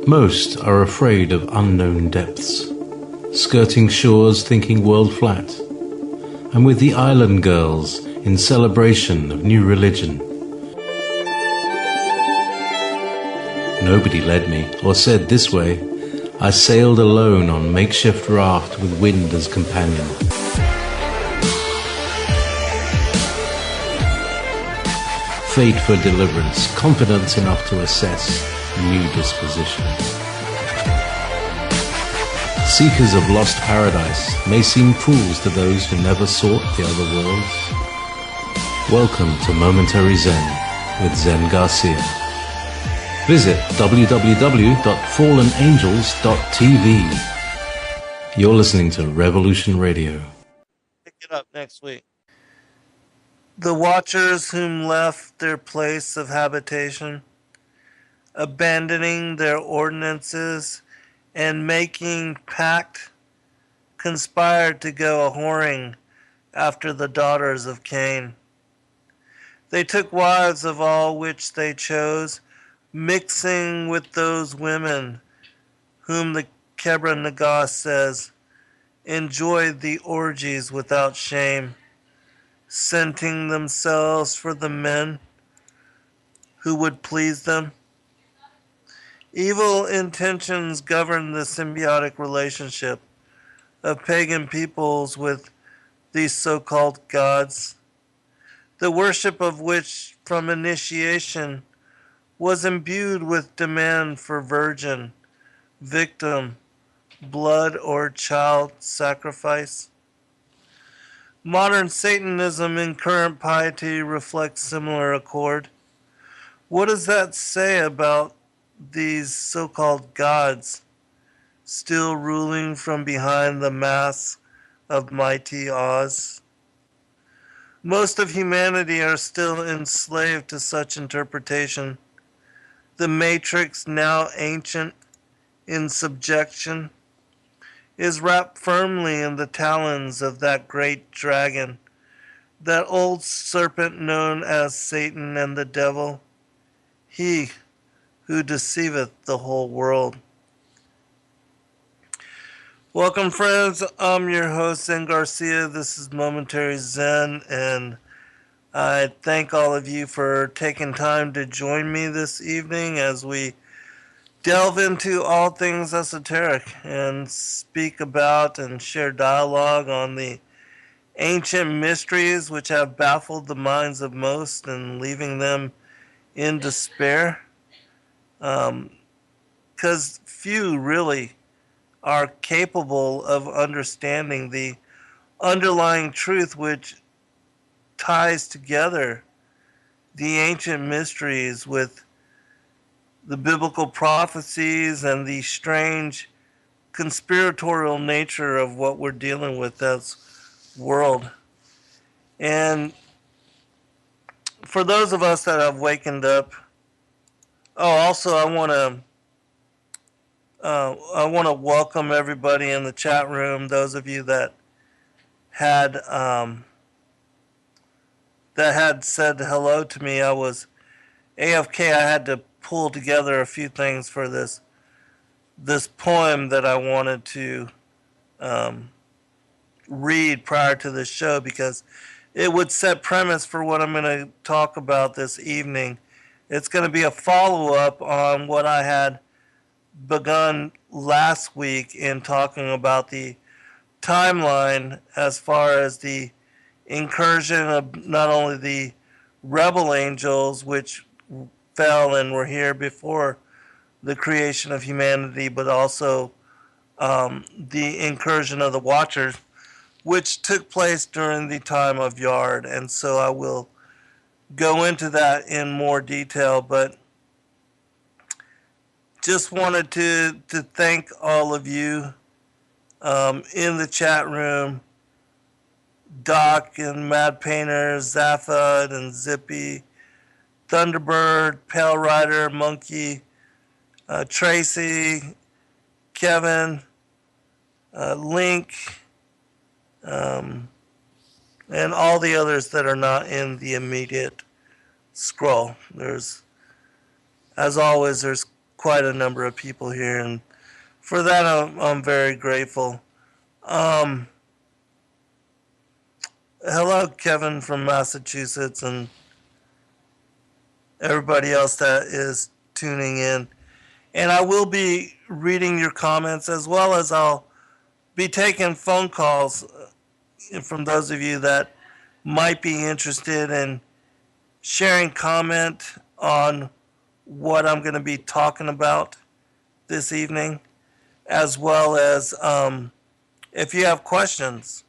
Most are afraid of unknown depths, skirting shores thinking world flat. I'm with the island girls in celebration of new religion. Nobody led me or said this way. I sailed alone on makeshift raft with wind as companion. Fate for deliverance, confidence enough to assess new disposition. Seekers of lost paradise may seem fools to those who never sought the other worlds. Welcome to Momentary Zen with Zen Garcia. Visit www.fallenangels.tv. You're listening to Revolution Radio. Pick it up next week. The watchers whom left their place of habitation, abandoning their ordinances and making pact, conspired to go a-whoring after the daughters of Cain. They took wives of all which they chose, mixing with those women whom the Kebra Nagas says enjoyed the orgies without shame, scenting themselves for the men who would please them. Evil intentions govern the symbiotic relationship of pagan peoples with these so-called gods, the worship of which from initiation was imbued with demand for virgin, victim, blood, or child sacrifice. Modern Satanism in current piety reflects similar accord. What does that say about these so-called gods still ruling from behind the mask of mighty Oz? Most of humanity are still enslaved to such interpretation. The matrix, now ancient in subjection, is wrapped firmly in the talons of that great dragon, that old serpent known as Satan and the devil, he who deceiveth the whole world. Welcome, friends. I'm your host, Zen Garcia. This is Momentary Zen, and I thank all of you for taking time to join me this evening as we delve into all things esoteric and speak about and share dialogue on the ancient mysteries which have baffled the minds of most and leaving them in despair. Because few really are capable of understanding the underlying truth which ties together the ancient mysteries with the biblical prophecies and the strange conspiratorial nature of what we're dealing with as world. And for those of us that have wakened up, also I want to welcome everybody in the chat room. Those of you that had said hello to me. I was AFK. I had to pull together a few things for this poem that I wanted to read prior to this show, because it would set premise for what I'm going to talk about this evening. It's going to be a follow-up on what I had begun last week in talking about the timeline as far as the incursion of not only the rebel angels, which fell and were here before the creation of humanity, but also the incursion of the Watchers, which took place during the time of Yard. And so I will go into that in more detail, but just wanted to thank all of you in the chat room, Doc and Mad Painter, Zaphod and Zippy, Thunderbird, Pale Rider, Monkey, Tracy, Kevin, Link, and all the others that are not in the immediate scroll. There's, as always, there's quite a number of people here, and for that I'm very grateful. Um, Hello, Kevin from Massachusetts, and everybody else that is tuning in. And I will be reading your comments as well as I'll be taking phone calls from those of you that might be interested in sharing comment on what I'm going to be talking about this evening, as well as if you have questions,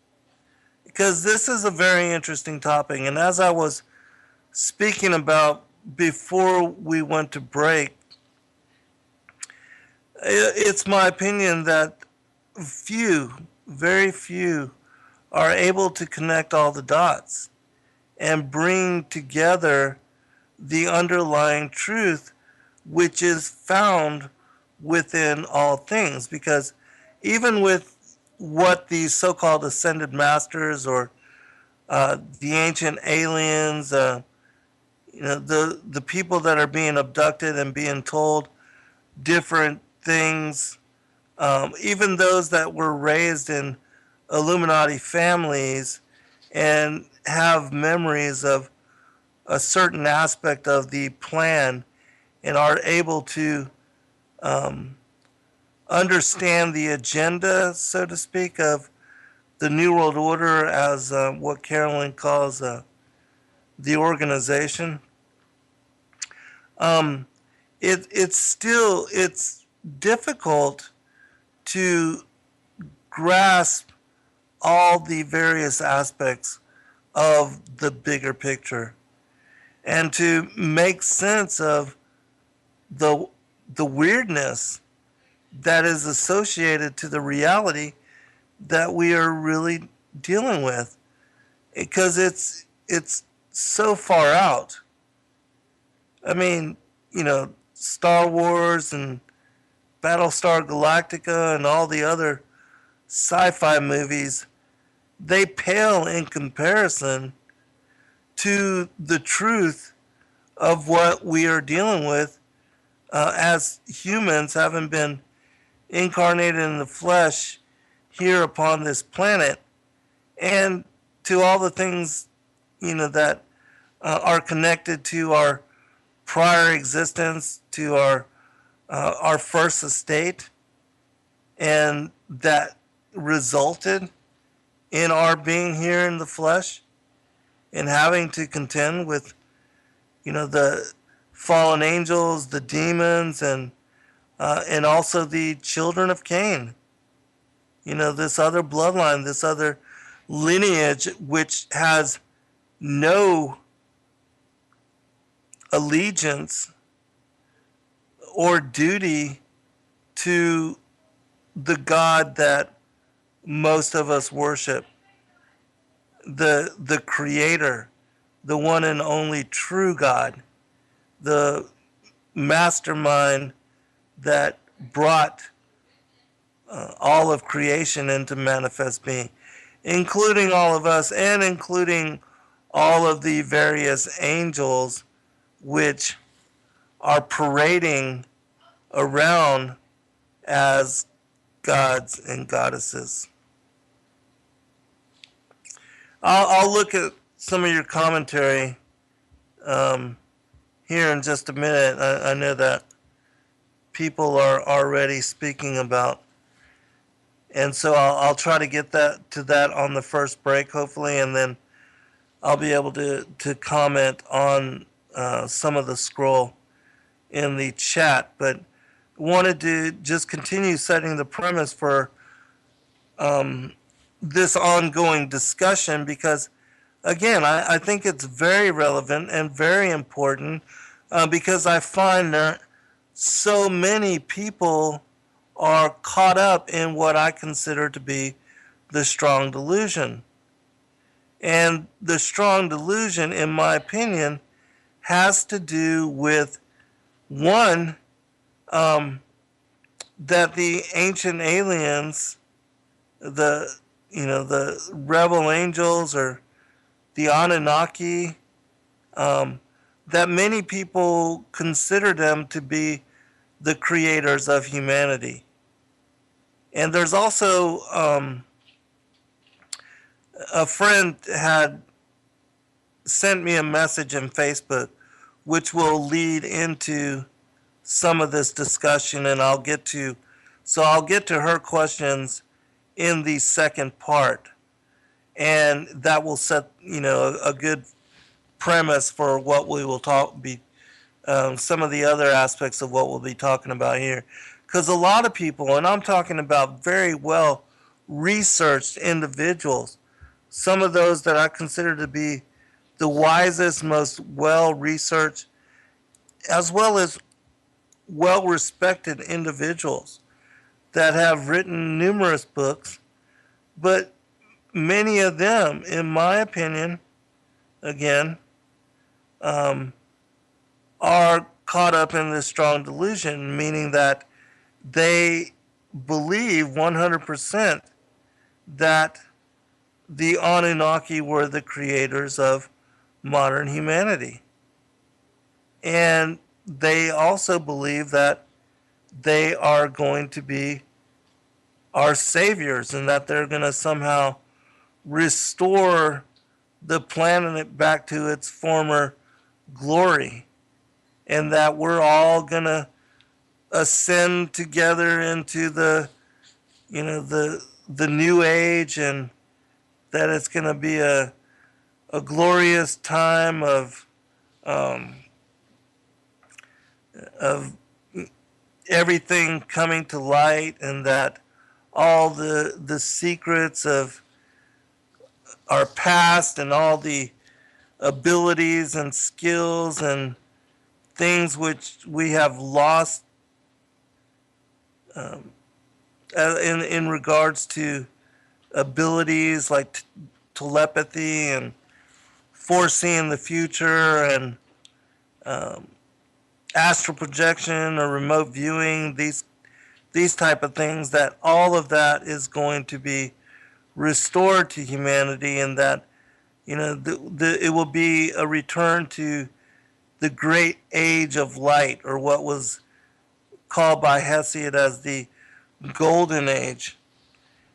because this is a very interesting topic. And as I was speaking about before we went to break, it's my opinion that few, very few, are able to connect all the dots and bring together the underlying truth which is found within all things. Because even with what these so-called ascended masters or the ancient aliens, the people that are being abducted and being told different things, even those that were raised in Illuminati families and have memories of a certain aspect of the plan and are able to understand the agenda, so to speak, of the New World Order, as what Carolyn calls the organization. It's difficult to grasp all the various aspects of the bigger picture and to make sense of the weirdness that is associated to the reality that we are really dealing with, because it's so far out. I mean, Star Wars and Battlestar Galactica and all the other sci-fi movies, they pale in comparison to the truth of what we are dealing with as humans, having been incarnated in the flesh here upon this planet, and to all the things that are connected to our prior existence, to our first estate, and that resulted in our being here in the flesh and having to contend with the fallen angels, the demons, and also the children of Cain. This other bloodline, this other lineage, which has no allegiance or duty to the God that most of us worship, the creator, the one and only true God, the mastermind that brought all of creation into manifest being, including all of us and including all of the various angels which are parading around as gods and goddesses. I'll look at some of your commentary here in just a minute. I know that people are already speaking about, and so I'll try to get to that on the first break, hopefully, and then I'll be able to comment on some of the scroll in the chat. But wanted to just continue setting the premise for this ongoing discussion, because again, I think it's very relevant and very important, because I find that so many people are caught up in what I consider to be the strong delusion. And the strong delusion, in my opinion, has to do with, one, that the ancient aliens, the rebel angels or the Anunnaki, that many people consider them to be the creators of humanity. And there's also a friend had sent me a message in Facebook, which will lead into some of this discussion, and I'll get to her questions in the second part, and that will set a good premise for what we will be some of the other aspects of what we'll be talking about here. Because a lot of people, and I'm talking about very well researched individuals, some of those that I consider to be the wisest, most well researched, as well as well respected individuals that have written numerous books, but many of them, in my opinion, again, are caught up in this strong delusion, meaning that they believe 100% that the Anunnaki were the creators of modern humanity. And they also believe that they are going to be our saviors and that they're going to somehow restore the planet back to its former glory, and that we're all going to ascend together into the new age, and that it's going to be a glorious time of everything coming to light, and that all the secrets of our past and all the abilities and skills and things which we have lost in regards to abilities like telepathy and foreseeing the future and astral projection or remote viewing, these type of things, that all of that is going to be restored to humanity, and that it will be a return to the great age of light, or what was called by Hesiod as the golden age.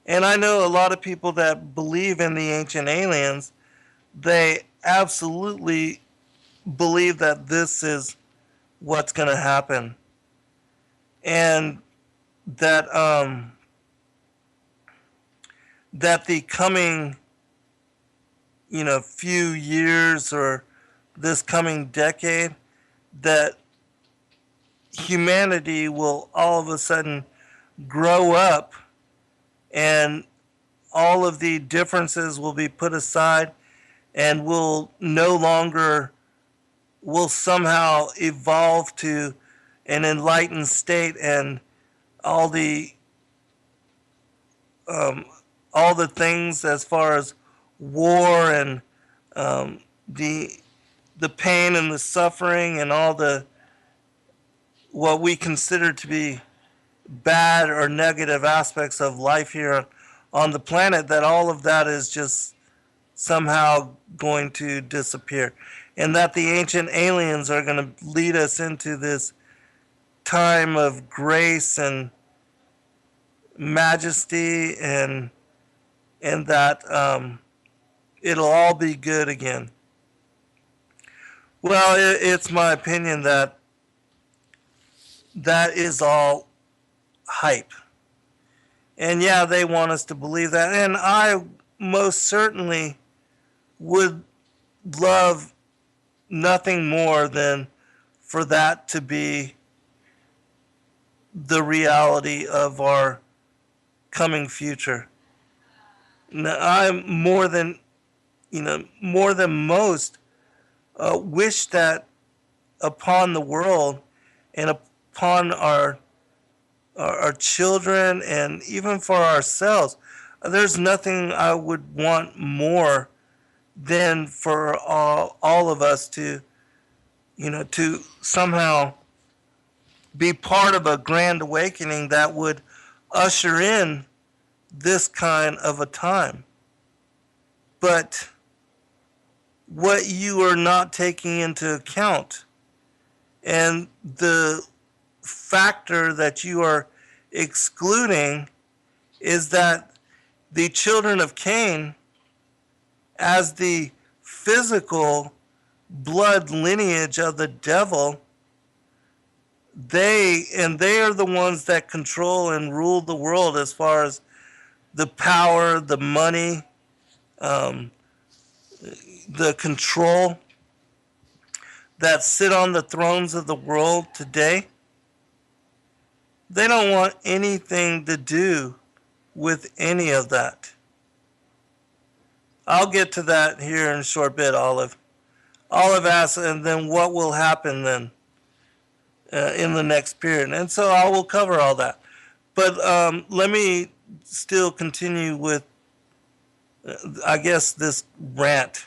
And I know a lot of people that believe in the ancient aliens, they absolutely believe that this is what's going to happen, and that that the coming few years or this coming decade, that humanity will all of a sudden grow up, and all of the differences will be put aside, and will somehow evolve to an enlightened state, and all the things as far as war and the pain and the suffering and all the what we consider to be bad or negative aspects of life here on the planet, that all of that is just somehow going to disappear, and that the ancient aliens are going to lead us into this time of grace and majesty, and that it'll all be good again. Well, it's my opinion that that is all hype. And yeah, they want us to believe that. And I most certainly would love nothing more than for that to be the reality of our coming future. Now, I'm more than most, wish that upon the world and upon our children, and even for ourselves. There's nothing I would want more than for all of us to somehow be part of a grand awakening that would usher in this kind of a time. But what you are not taking into account, and the factor that you are excluding is that the children of Cain, as the physical blood lineage of the devil, they are the ones that control and rule the world as far as the power, the money, um, the control that sit on the thrones of the world today. They don't want anything to do with any of that. I'll get to that here in a short bit, Olive. Olive asks, and then what will happen then in the next period? And so I will cover all that. But let me still continue with, I guess, this rant.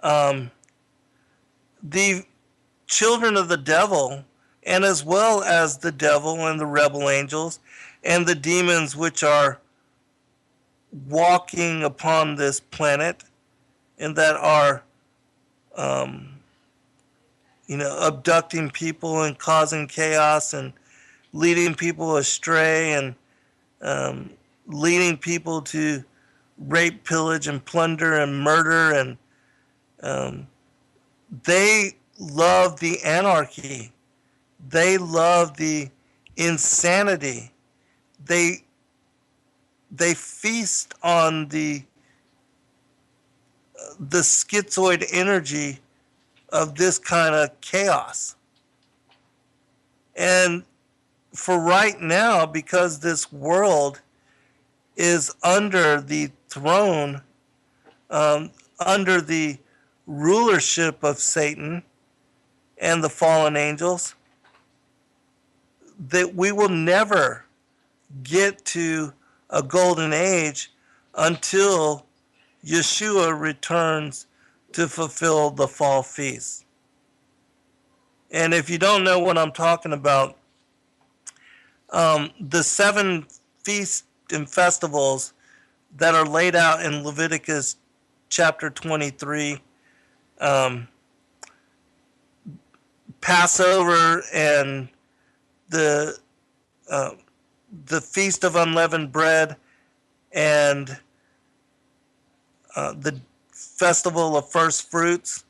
The children of the devil, and as well as the devil and the rebel angels and the demons which are walking upon this planet and that are, abducting people and causing chaos and leading people astray and leading people to rape, pillage, and plunder and murder. And they love the anarchy. They love the insanity. They feast on the schizoid energy of this kind of chaos. And for right now, because this world is under the throne, under the rulership of Satan and the fallen angels, that we will never get to a golden age until Yeshua returns to fulfill the fall feast. And if you don't know what I'm talking about, the 7 feasts and festivals that are laid out in Leviticus chapter 23, Passover and the Feast of Unleavened Bread and the Festival of First Fruits,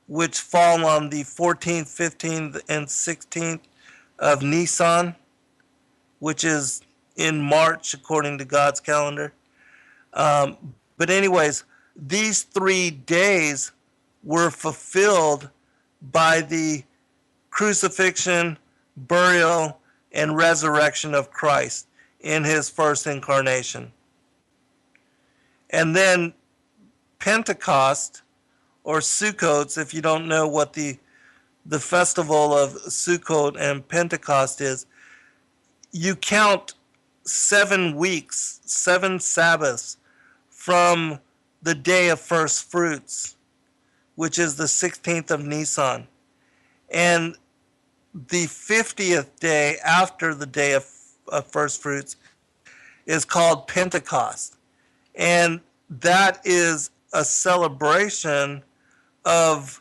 which fall on the 14th, 15th, and 16th of Nisan, which is in March according to God's calendar. But anyways, these 3 days were fulfilled by the crucifixion, burial, and resurrection of Christ in his first incarnation. And then Pentecost, or Sukkot, if you don't know what the festival of Sukkot and Pentecost is, you count 7 weeks, 7 Sabbaths from the day of first fruits, which is the 16th of Nisan. And the 50th day after the day of first fruits is called Pentecost. And that is a celebration of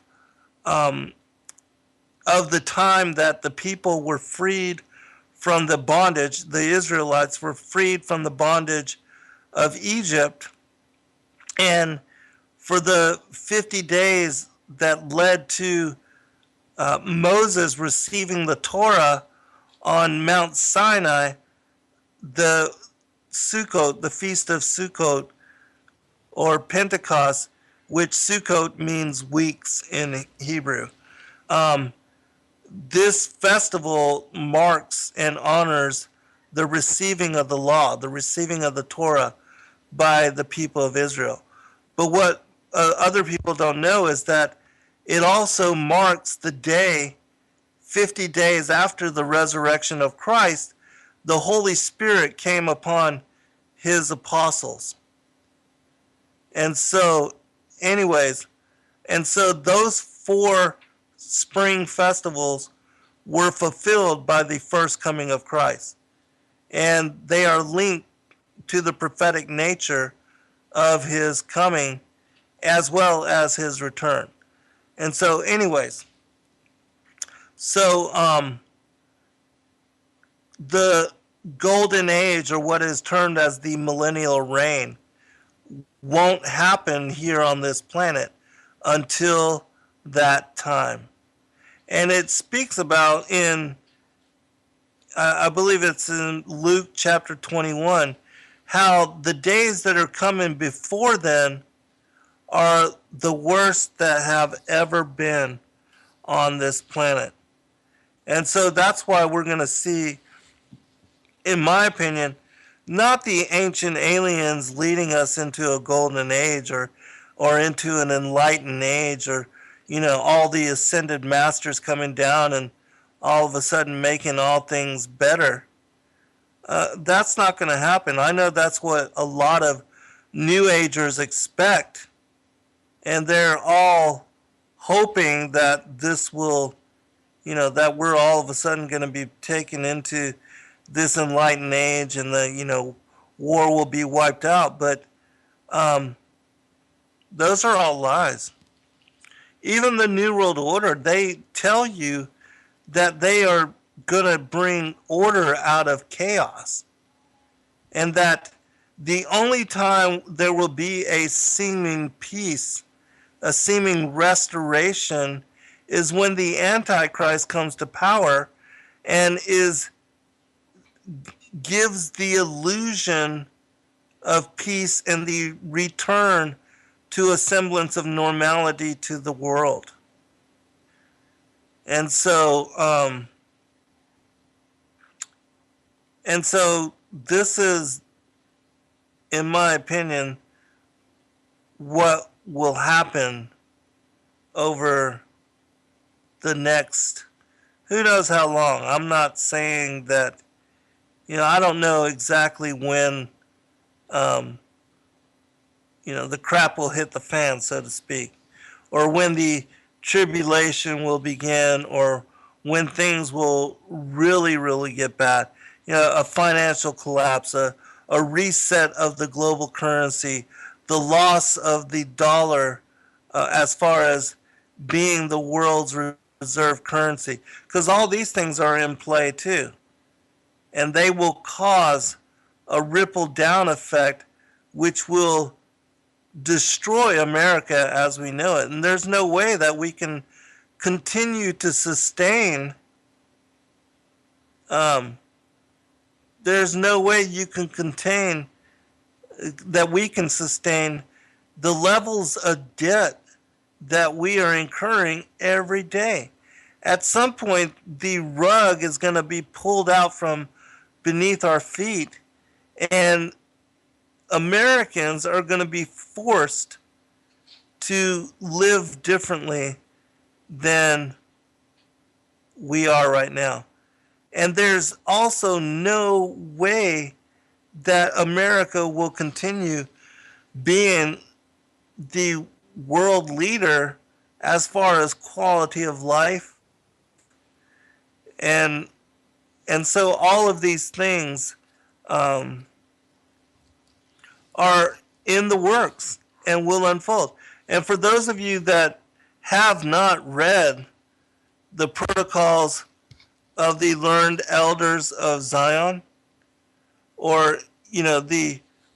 the time that the people were freed from the bondage. The Israelites were freed from the bondage of Egypt. And for the 50 days that led to Moses receiving the Torah on Mount Sinai, the Sukkot, the Feast of Sukkot, or Pentecost, which Sukkot means weeks in Hebrew. This festival marks and honors the receiving of the law, the receiving of the Torah by the people of Israel. But what other people don't know is that it also marks the day, 50 days after the resurrection of Christ, the Holy Spirit came upon his apostles. And so, anyways, and so those 4 spring festivals were fulfilled by the first coming of Christ. And they are linked to the prophetic nature of his coming as well as his return. And so anyways, so the golden age, or what is termed as the millennial reign, won't happen here on this planet until that time. And it speaks about in, I believe it's in Luke chapter 21, how the days that are coming before then are the worst that have ever been on this planet. And so that's why we're going to see, in my opinion, not the ancient aliens leading us into a golden age, or into an enlightened age, or all the ascended masters coming down and all of a sudden making all things better. That's not going to happen. I know that's what a lot of New Agers expect, and they're all hoping that this will, that we're all of a sudden going to be taken into this enlightened age, and the war will be wiped out. But those are all lies. Even the New World Order, they tell you that they are going to bring order out of chaos, and that the only time there will be a seeming peace, a seeming restoration, is when the Antichrist comes to power and gives the illusion of peace and the return to a semblance of normality to the world. And so, this is, in my opinion, what will happen over the next, who knows how long. I'm not saying that, I don't know exactly when, the crap will hit the fan, so to speak, or when the tribulation will begin, or when things will really, really get bad. A financial collapse, a reset of the global currency, the loss of the dollar as far as being the world's reserve currency. Because all these things are in play too. And they will cause a ripple down effect which will destroy America as we know it. And there's no way that we can continue to sustain, there's no way you can contain, that we can sustain the levels of debt that we are incurring every day. At some point, the rug is going to be pulled out from beneath our feet, and Americans are going to be forced to live differently than we are right now. And there's also no way that America will continue being the world leader as far as quality of life. And so all of these things are in the works and will unfold. And for those of you that have not read the protocols of the learned elders of Zion, or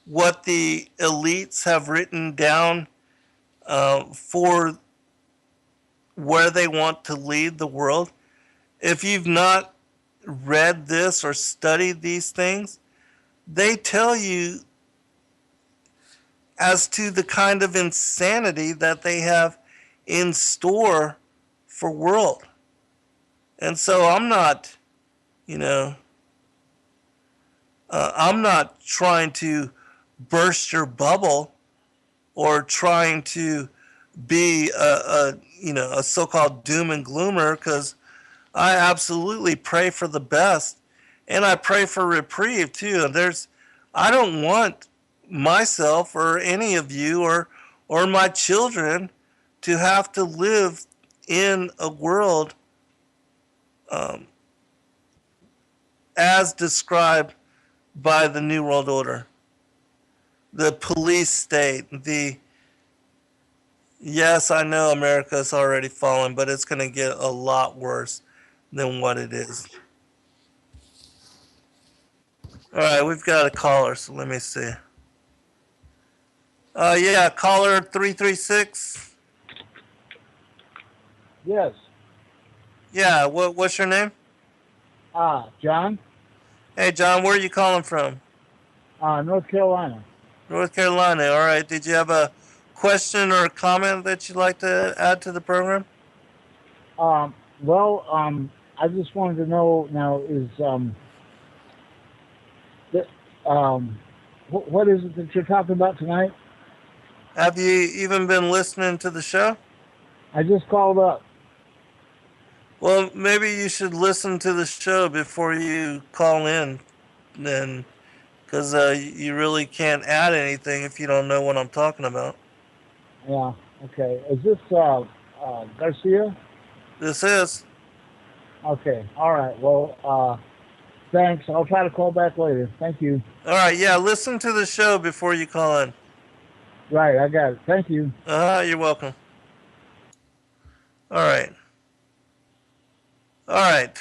what the elites have written down for where they want to lead the world, if you've not read this or studied these things, they tell you as to the kind of insanity that they have in store for world. And so I'm not, I'm not trying to burst your bubble or trying to be a so-called doom and gloomer, because I absolutely pray for the best, and I pray for reprieve too. I don't want myself or any of you or my children to have to live in a world as described by the New World Order, the police state, yes, I know America's already fallen, but it's going to get a lot worse than what it is. All right, we've got a caller, so let me see. Yeah, caller 336. Yes. Yeah, what's your name? John, Hey, John, where are you calling from? North Carolina. North Carolina. All right. Did you have a question or a comment that you'd like to add to the program? Well, I just wanted to know now th- um, what is it that you're talking about tonight? Have you even been listening to the show? I just called up. Well, maybe you should listen to the show before you call in, then, because you really can't add anything if you don't know what I'm talking about. Yeah. Okay. Is this Garcia? This is. Okay. All right. Well, thanks. I'll try to call back later. Thank you. All right. Yeah, listen to the show before you call in. Right. I got it. Thank you. You're welcome. All right. All right.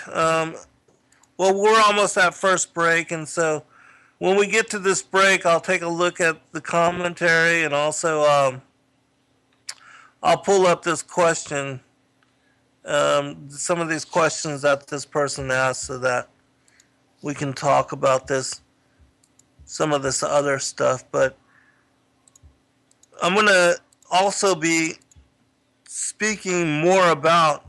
Well, we're almost at first break, and so when we get to this break, I'll take a look at the commentary and also I'll pull up this question, some of these questions that this person asked, so that we can talk about this, some of this other stuff. But I'm going to also be speaking more about,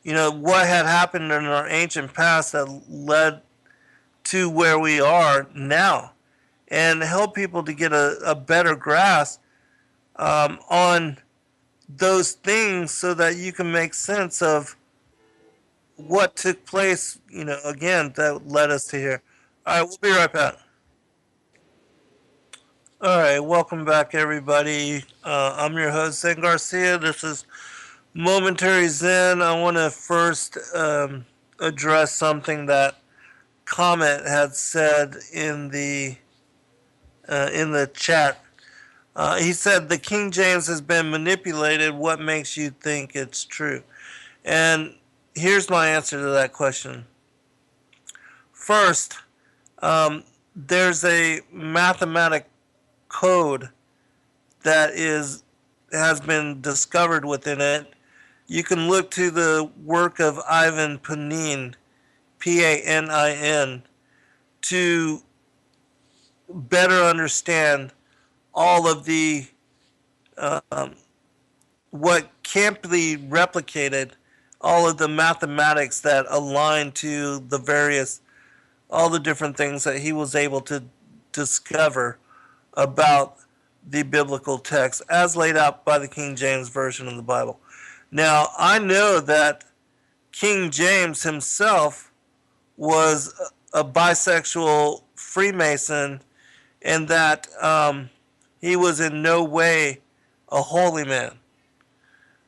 what had happened in our ancient past that led to where we are now, and help people to get a better grasp on those things so that you can make sense of what took place, again, that led us to here. All right, we'll be right back. All right, welcome back, everybody. I'm your host, Zen Garcia. This is Momentary Zen. I want to first address something that Comet had said in the chat. He said the King James has been manipulated. What makes you think it's true? And here's my answer to that question. First, there's a mathematic code that has been discovered within it. You can look to the work of Ivan Panin, Panin, to better understand all of the what can't be replicated, all of the mathematics that align to all the different things that he was able to discover about the biblical text as laid out by the King James Version of the Bible. Now, I know that King James himself was a bisexual Freemason, and that he was in no way a holy man.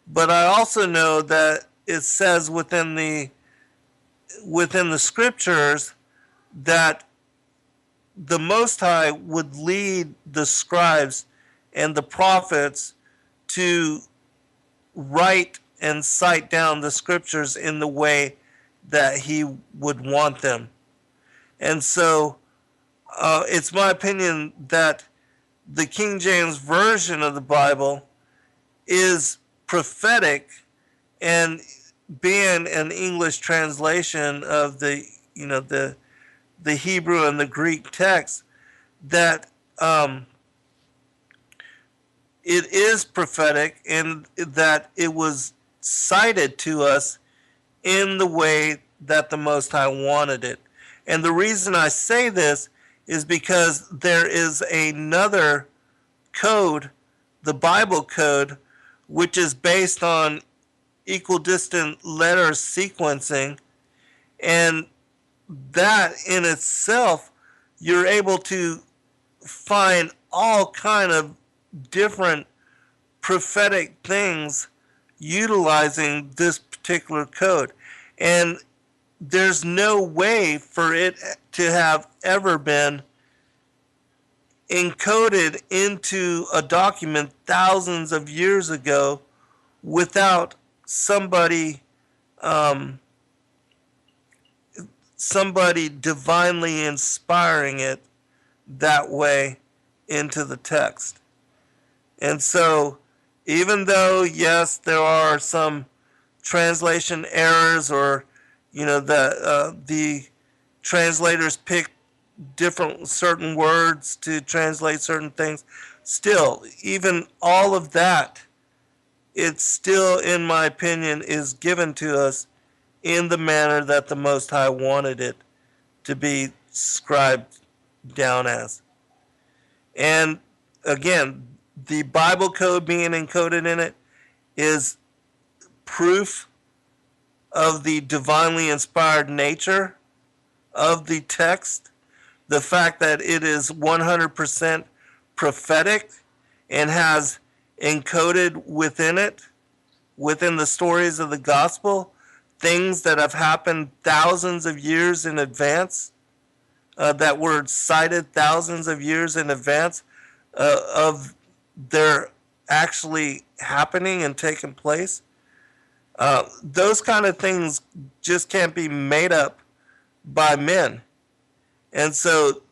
But I also know that it says within the scriptures that the Most High would lead the scribes and the prophets to write and cite down the scriptures in the way that he would want them. And so it's my opinion that the King James Version of the Bible is prophetic, and being an English translation of the Hebrew and the Greek text, that it is prophetic in that it was cited to us in the way that the Most High wanted it. And the reason I say this is because there is another code, the Bible code, which is based on equidistant letter sequencing, and that in itself, you're able to find all kind of different prophetic things utilizing this particular code. And there's no way for it to have ever been encoded into a document thousands of years ago without somebody somebody divinely inspiring it that way into the text. And so, even though, yes, there are some translation errors, or the translators pick different certain words to translate certain things, still, even all of that, it still, in my opinion, is given to us in the manner that the Most High wanted it to be scribed down as. And again, the Bible code being encoded in it is proof of the divinely inspired nature of the text, the fact that it is 100% prophetic and has encoded within it, within the stories of the gospel, things that have happened thousands of years in advance, that were cited thousands of years in advance of their actually happening and taking place. Those kind of things just can't be made up by men. And so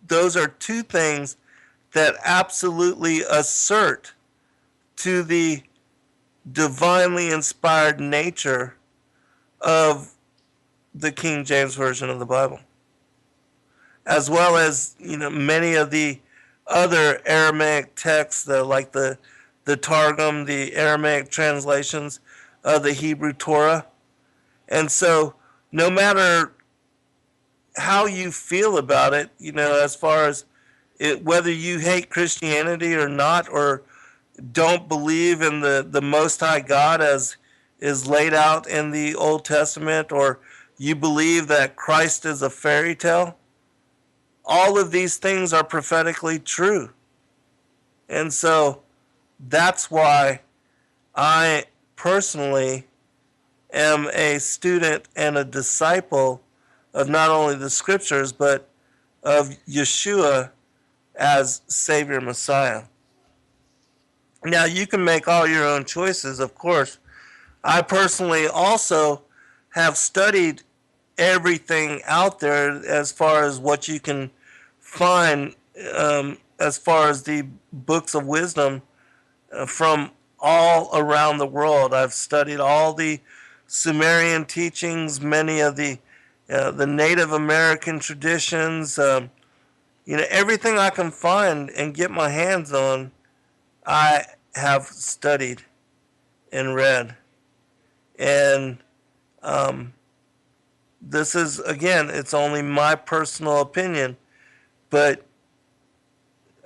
those are two things that absolutely assert to the divinely inspired nature of the King James Version of the Bible, as well as many of the other Aramaic texts, like the Targum, the Aramaic translations of the Hebrew Torah. And so, no matter how you feel about it, as far as whether you hate Christianity or not, or don't believe in the Most High God as is laid out in the Old Testament, or you believe that Christ is a fairy tale, all of these things are prophetically true. And so that's why I personally am a student and a disciple of not only the scriptures, but of Yeshua as Savior Messiah. Now, you can make all your own choices, of course. I personally also have studied everything out there as far as what you can find, as far as the books of wisdom from all around the world. I've studied all the Sumerian teachings, many of the Native American traditions, everything I can find and get my hands on, I have studied and read. And this is, again, it's only my personal opinion, but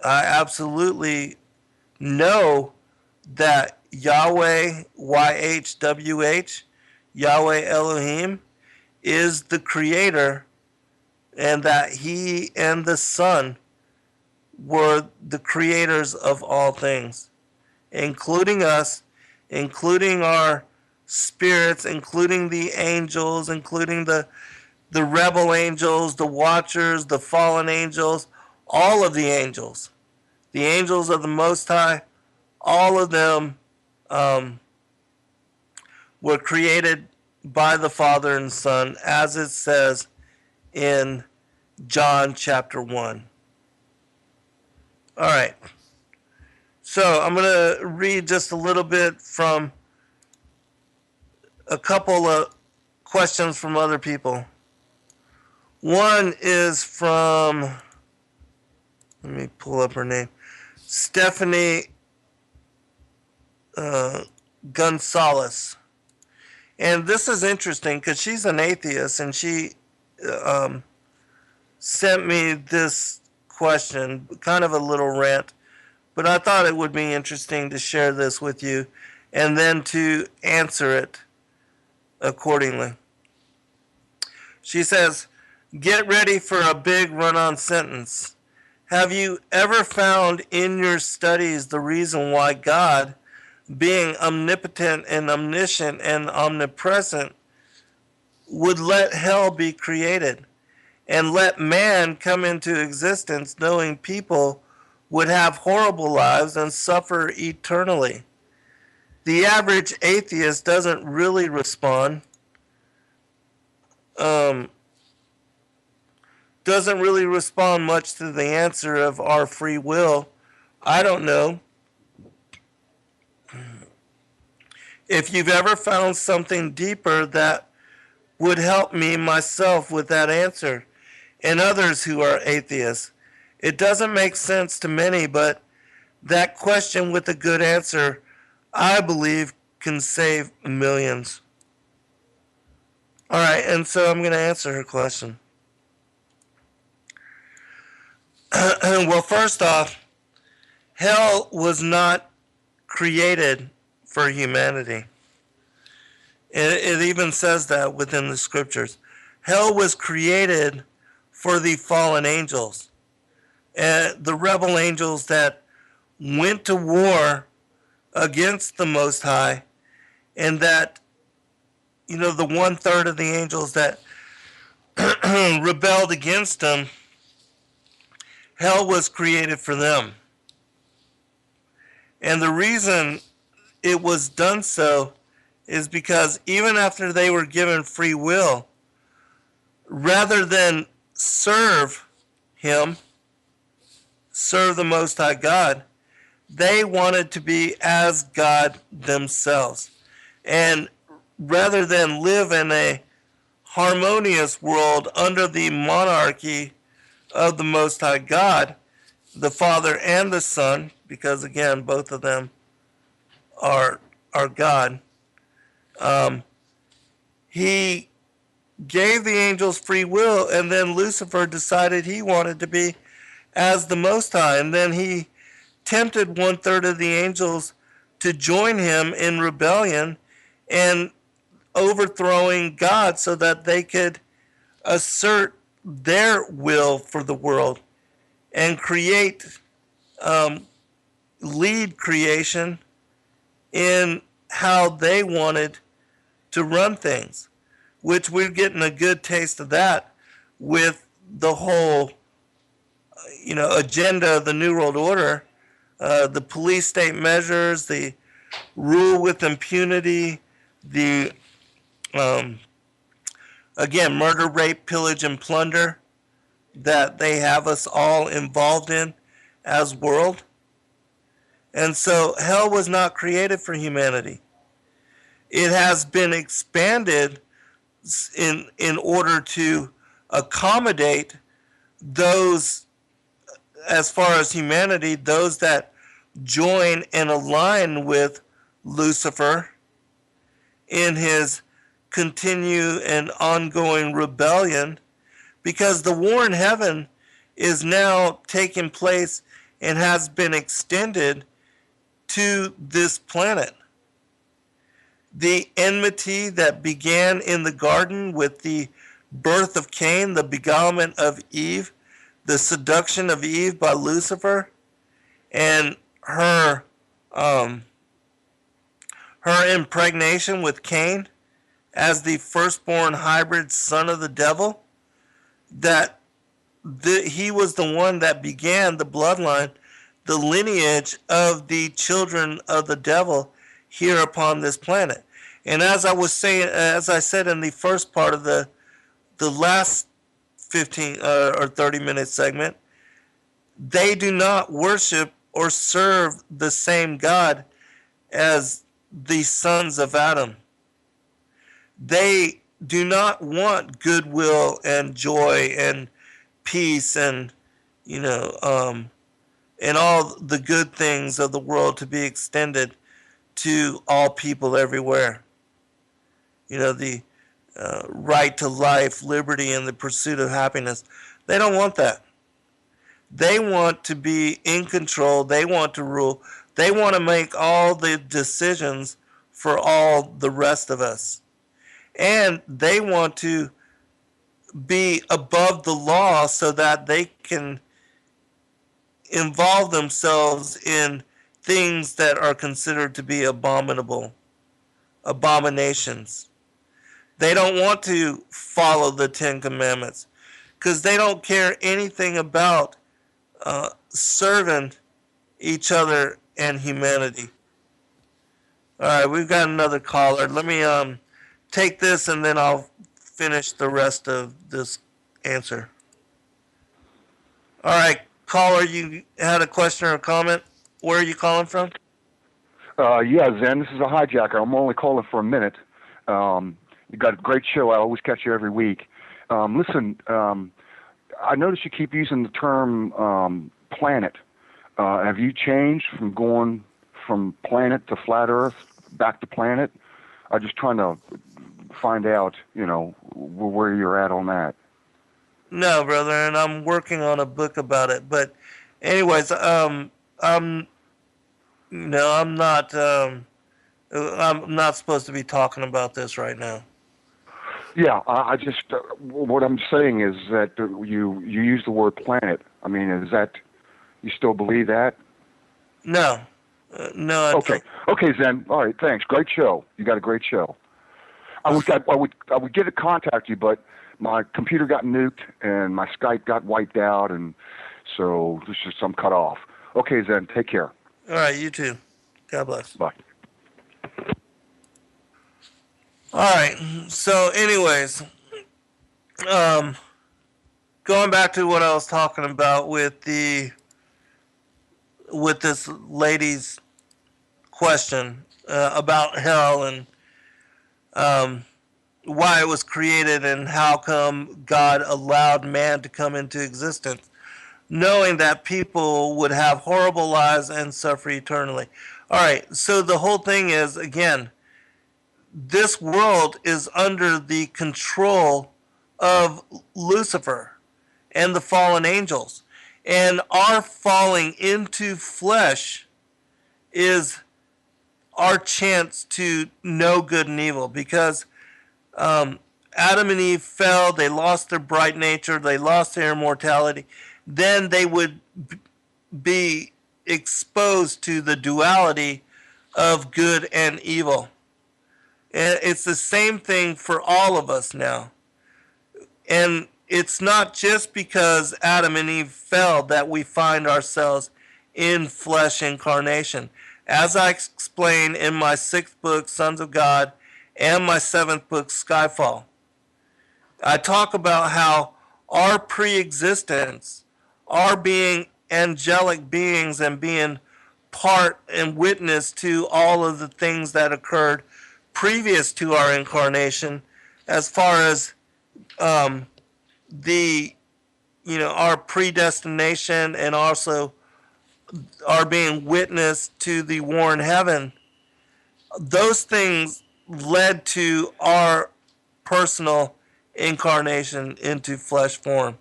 I absolutely know that Yahweh, YHWH, Yahweh Elohim, is the creator, and that he and the Son were the creators of all things, including us, including our spirits, including the angels, including the rebel angels, the watchers, the fallen angels, all of the angels of the Most High, all of them were created by the Father and Son, as it says in John chapter 1. All right. So I'm going to read just a little bit from a couple of questions from other people. One is from, let me pull up her name, Stephanie Gonzalez. And this is interesting because she's an atheist, and she sent me this question, kind of a little rant, but I thought it would be interesting to share this with you and then to answer it accordingly. She says, get ready for a big run-on sentence. Have you ever found in your studies the reason why God, being omnipotent and omniscient and omnipresent, would let hell be created and let man come into existence, knowing people would have horrible lives and suffer eternally? The average atheist doesn't really respond. doesn't really respond much to the answer of our free will. I don't know if you've ever found something deeper that would help me myself with that answer and others who are atheists. It doesn't make sense to many, but that question with a good answer, I believe, can save millions. All right, and so I'm going to answer her question. Well, first off, hell was not created for humanity. It even says that within the scriptures. Hell was created for the fallen angels, the rebel angels that went to war against the Most High, and that, the 1/3 of the angels that rebelled against him. Hell was created for them. And the reason it was done so is because even after they were given free will, rather than serve him, serve the Most High God, they wanted to be as God themselves. And rather than live in a harmonious world under the monarchy of the Most High God, the Father and the Son, because again, both of them are God, he gave the angels free will, and then Lucifer decided he wanted to be as the Most High, and then he tempted 1/3 of the angels to join him in rebellion and overthrowing God so that they could assert their will for the world and create, lead creation in how they wanted to run things, which we're getting a good taste of that with the whole, agenda of the New World Order, the police state measures, the rule with impunity, the, again, murder, rape, pillage, and plunder that they have us all involved in as world. And so hell was not created for humanity. It has been expanded in order to accommodate those, as far as humanity, those that join and align with Lucifer in his continue and ongoing rebellion, because the war in heaven is now taking place and has been extended to this planet. The enmity that began in the garden with the birth of Cain, the beguilement of Eve, the seduction of Eve by Lucifer, and her impregnation with Cain as the firstborn hybrid son of the devil, that he was the one that began the bloodline, the lineage of the children of the devil here upon this planet. And as I said in the first part of the last 15 or 30-minute segment, they do not worship or serve the same God as the sons of Adam. They do not want goodwill and joy and peace and, and all the good things of the world to be extended to all people everywhere. The right to life, liberty, and the pursuit of happiness. They don't want that. They want to be in control. They want to rule. They want to make all the decisions for all the rest of us. And they want to be above the law so that they can involve themselves in things that are considered to be abominations. They don't want to follow the Ten Commandments because they don't care anything about serving each other and humanity. All right, we've got another caller. Let me take this and then I'll finish the rest of this answer. All right, caller, you had a question or a comment. Where are you calling from? Yeah, Zen, this is a hijacker. I'm only calling for a minute. You got a great show. I always catch you every week. Listen, I notice you keep using the term planet. Have you changed from going from planet to flat Earth back to planet? I'm just trying to find out, where you're at on that. No, brother, and I'm working on a book about it. But, anyways, I'm no, I'm not supposed to be talking about this right now. Yeah, I just what I'm saying is that you use the word planet. I mean, is that you still believe that? No, no. I Okay, don't. okay, Zen. All right, thanks. Great show. You got a great show. I would get to contact you, but my computer got nuked and my Skype got wiped out, and so this is some cut off. Okay, Zen. Take care. All right, you too. God bless. Bye. All right. So, anyways, um, going back to what I was talking about with this lady's question about hell and why it was created and how come God allowed man to come into existence, knowing that people would have horrible lives and suffer eternally. All right. So the whole thing is, again, this world is under the control of Lucifer and the fallen angels. And our falling into flesh is our chance to know good and evil, because Adam and Eve fell, they lost their bright nature, they lost their immortality. Then they would be exposed to the duality of good and evil. And it's the same thing for all of us now. And it's not just because Adam and Eve fell that we find ourselves in flesh incarnation. As I explain in my 6th book, Sons of God, and my 7th book, Skyfall, I talk about how our pre-existence, our being angelic beings and being part and witness to all of the things that occurred previous to our incarnation, as far as our predestination and also our being witness to the war in heaven, those things led to our personal incarnation into flesh form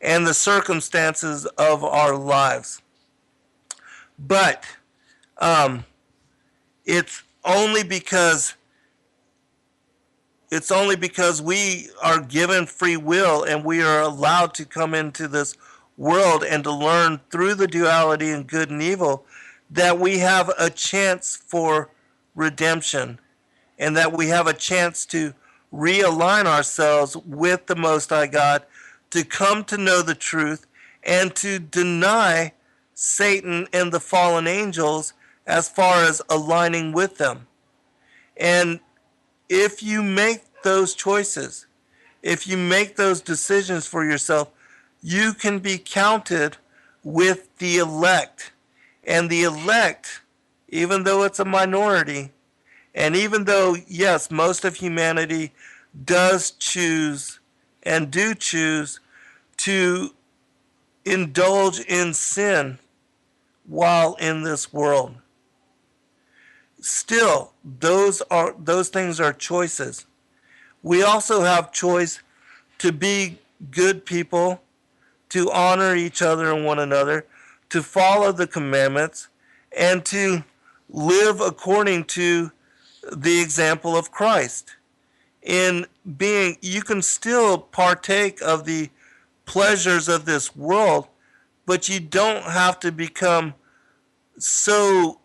and the circumstances of our lives. But it's only because we are given free will and we are allowed to come into this world and to learn through the duality and good and evil that we have a chance for redemption, and that we have a chance to realign ourselves with the Most High God, to come to know the truth and to deny Satan and the fallen angels as far as aligning with them. And if you make those choices, if you make those decisions for yourself, you can be counted with the elect. And the elect, even though it's a minority, and even though, yes, most of humanity does choose and do choose to indulge in sin while in this world, still, those things are choices. We also have choice to be good people, to honor each other and one another, to follow the commandments, and to live according to the example of Christ. You can still partake of the pleasures of this world, but you don't have to become so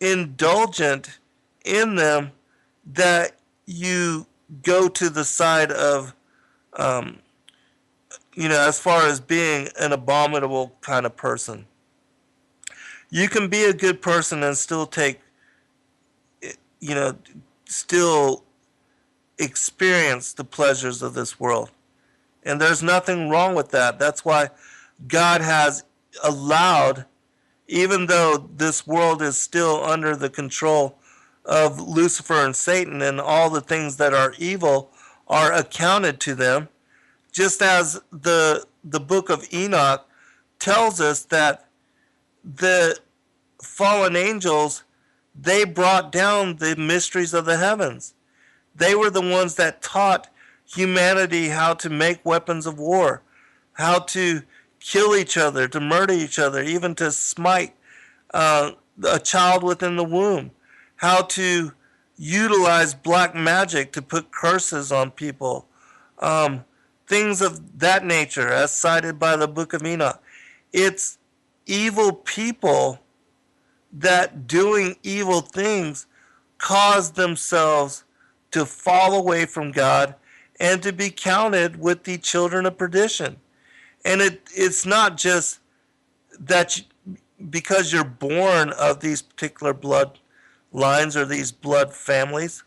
indulgent in them that you go to the side of, as far as being an abominable kind of person. You can be a good person and still still experience the pleasures of this world. And there's nothing wrong with that. That's why God has allowed, even though this world is still under the control of Lucifer and Satan, and all the things that are evil are accounted to them, just as the book of Enoch tells us that the fallen angels, they brought down the mysteries of the heavens. They were the ones that taught humanity how to make weapons of war, how to kill each other, to murder each other, even to smite a child within the womb, how to utilize black magic to put curses on people, things of that nature, as cited by the book of Enoch. It's evil people that doing evil things cause themselves to fall away from God and to be counted with the children of perdition. And it's not just that because you're born of these particular blood lines or these blood families.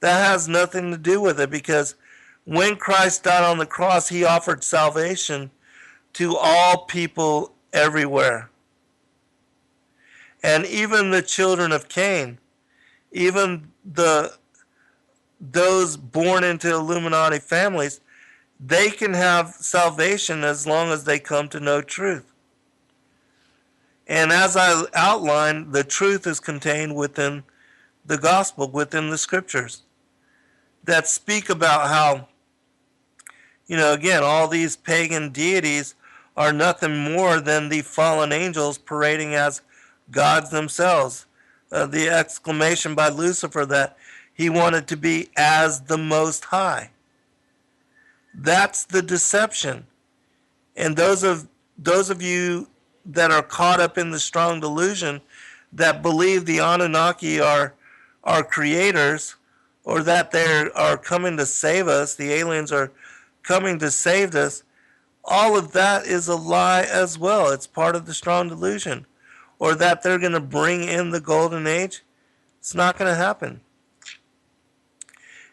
That has nothing to do with it, because when Christ died on the cross, he offered salvation to all people everywhere. And even the children of Cain, even those born into Illuminati families, they can have salvation as long as they come to know truth. And as I outlined, the truth is contained within the gospel, within the scriptures, that speak about how, again, all these pagan deities are nothing more than the fallen angels parading as gods themselves. The exclamation by Lucifer that he wanted to be as the Most High. That's the deception. And those of you that are caught up in the strong delusion that believe the Anunnaki are creators, or that they are coming to save us, the aliens are coming to save us, all of that is a lie as well. It's part of the strong delusion. Or that they're going to bring in the golden age. It's not going to happen.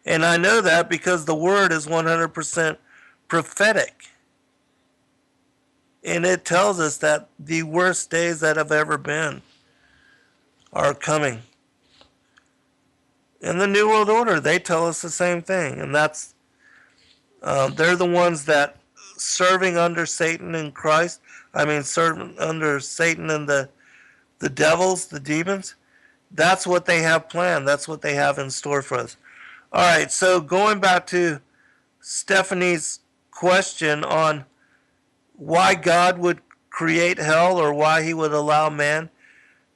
And I know that because the word is 100% prophetic. And it tells us that the worst days that have ever been are coming. In the New World Order, they tell us the same thing. And that's, they're the ones that serving under Satan and Christ, serving under Satan and the devils, the demons, that's what they have planned. That's what they have in store for us. All right, so going back to Stephanie's question on why God would create hell, or why he would allow man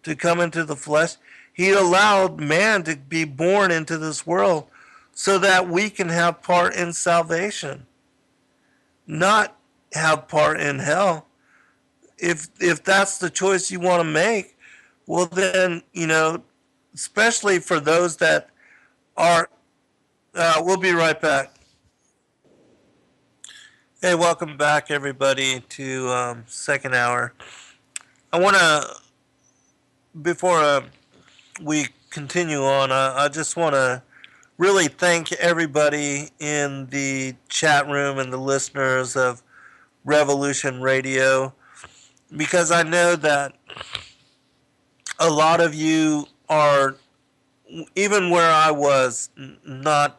to come into the flesh. He allowed man to be born into this world so that we can have part in salvation, not have part in hell. If that's the choice you want to make, well then, especially for those that are, we'll be right back. Hey, welcome back everybody to second hour. I want to, before we continue on, I just want to really thank everybody in the chat room and the listeners of Revolution Radio, because I know that a lot of you are, even where I was not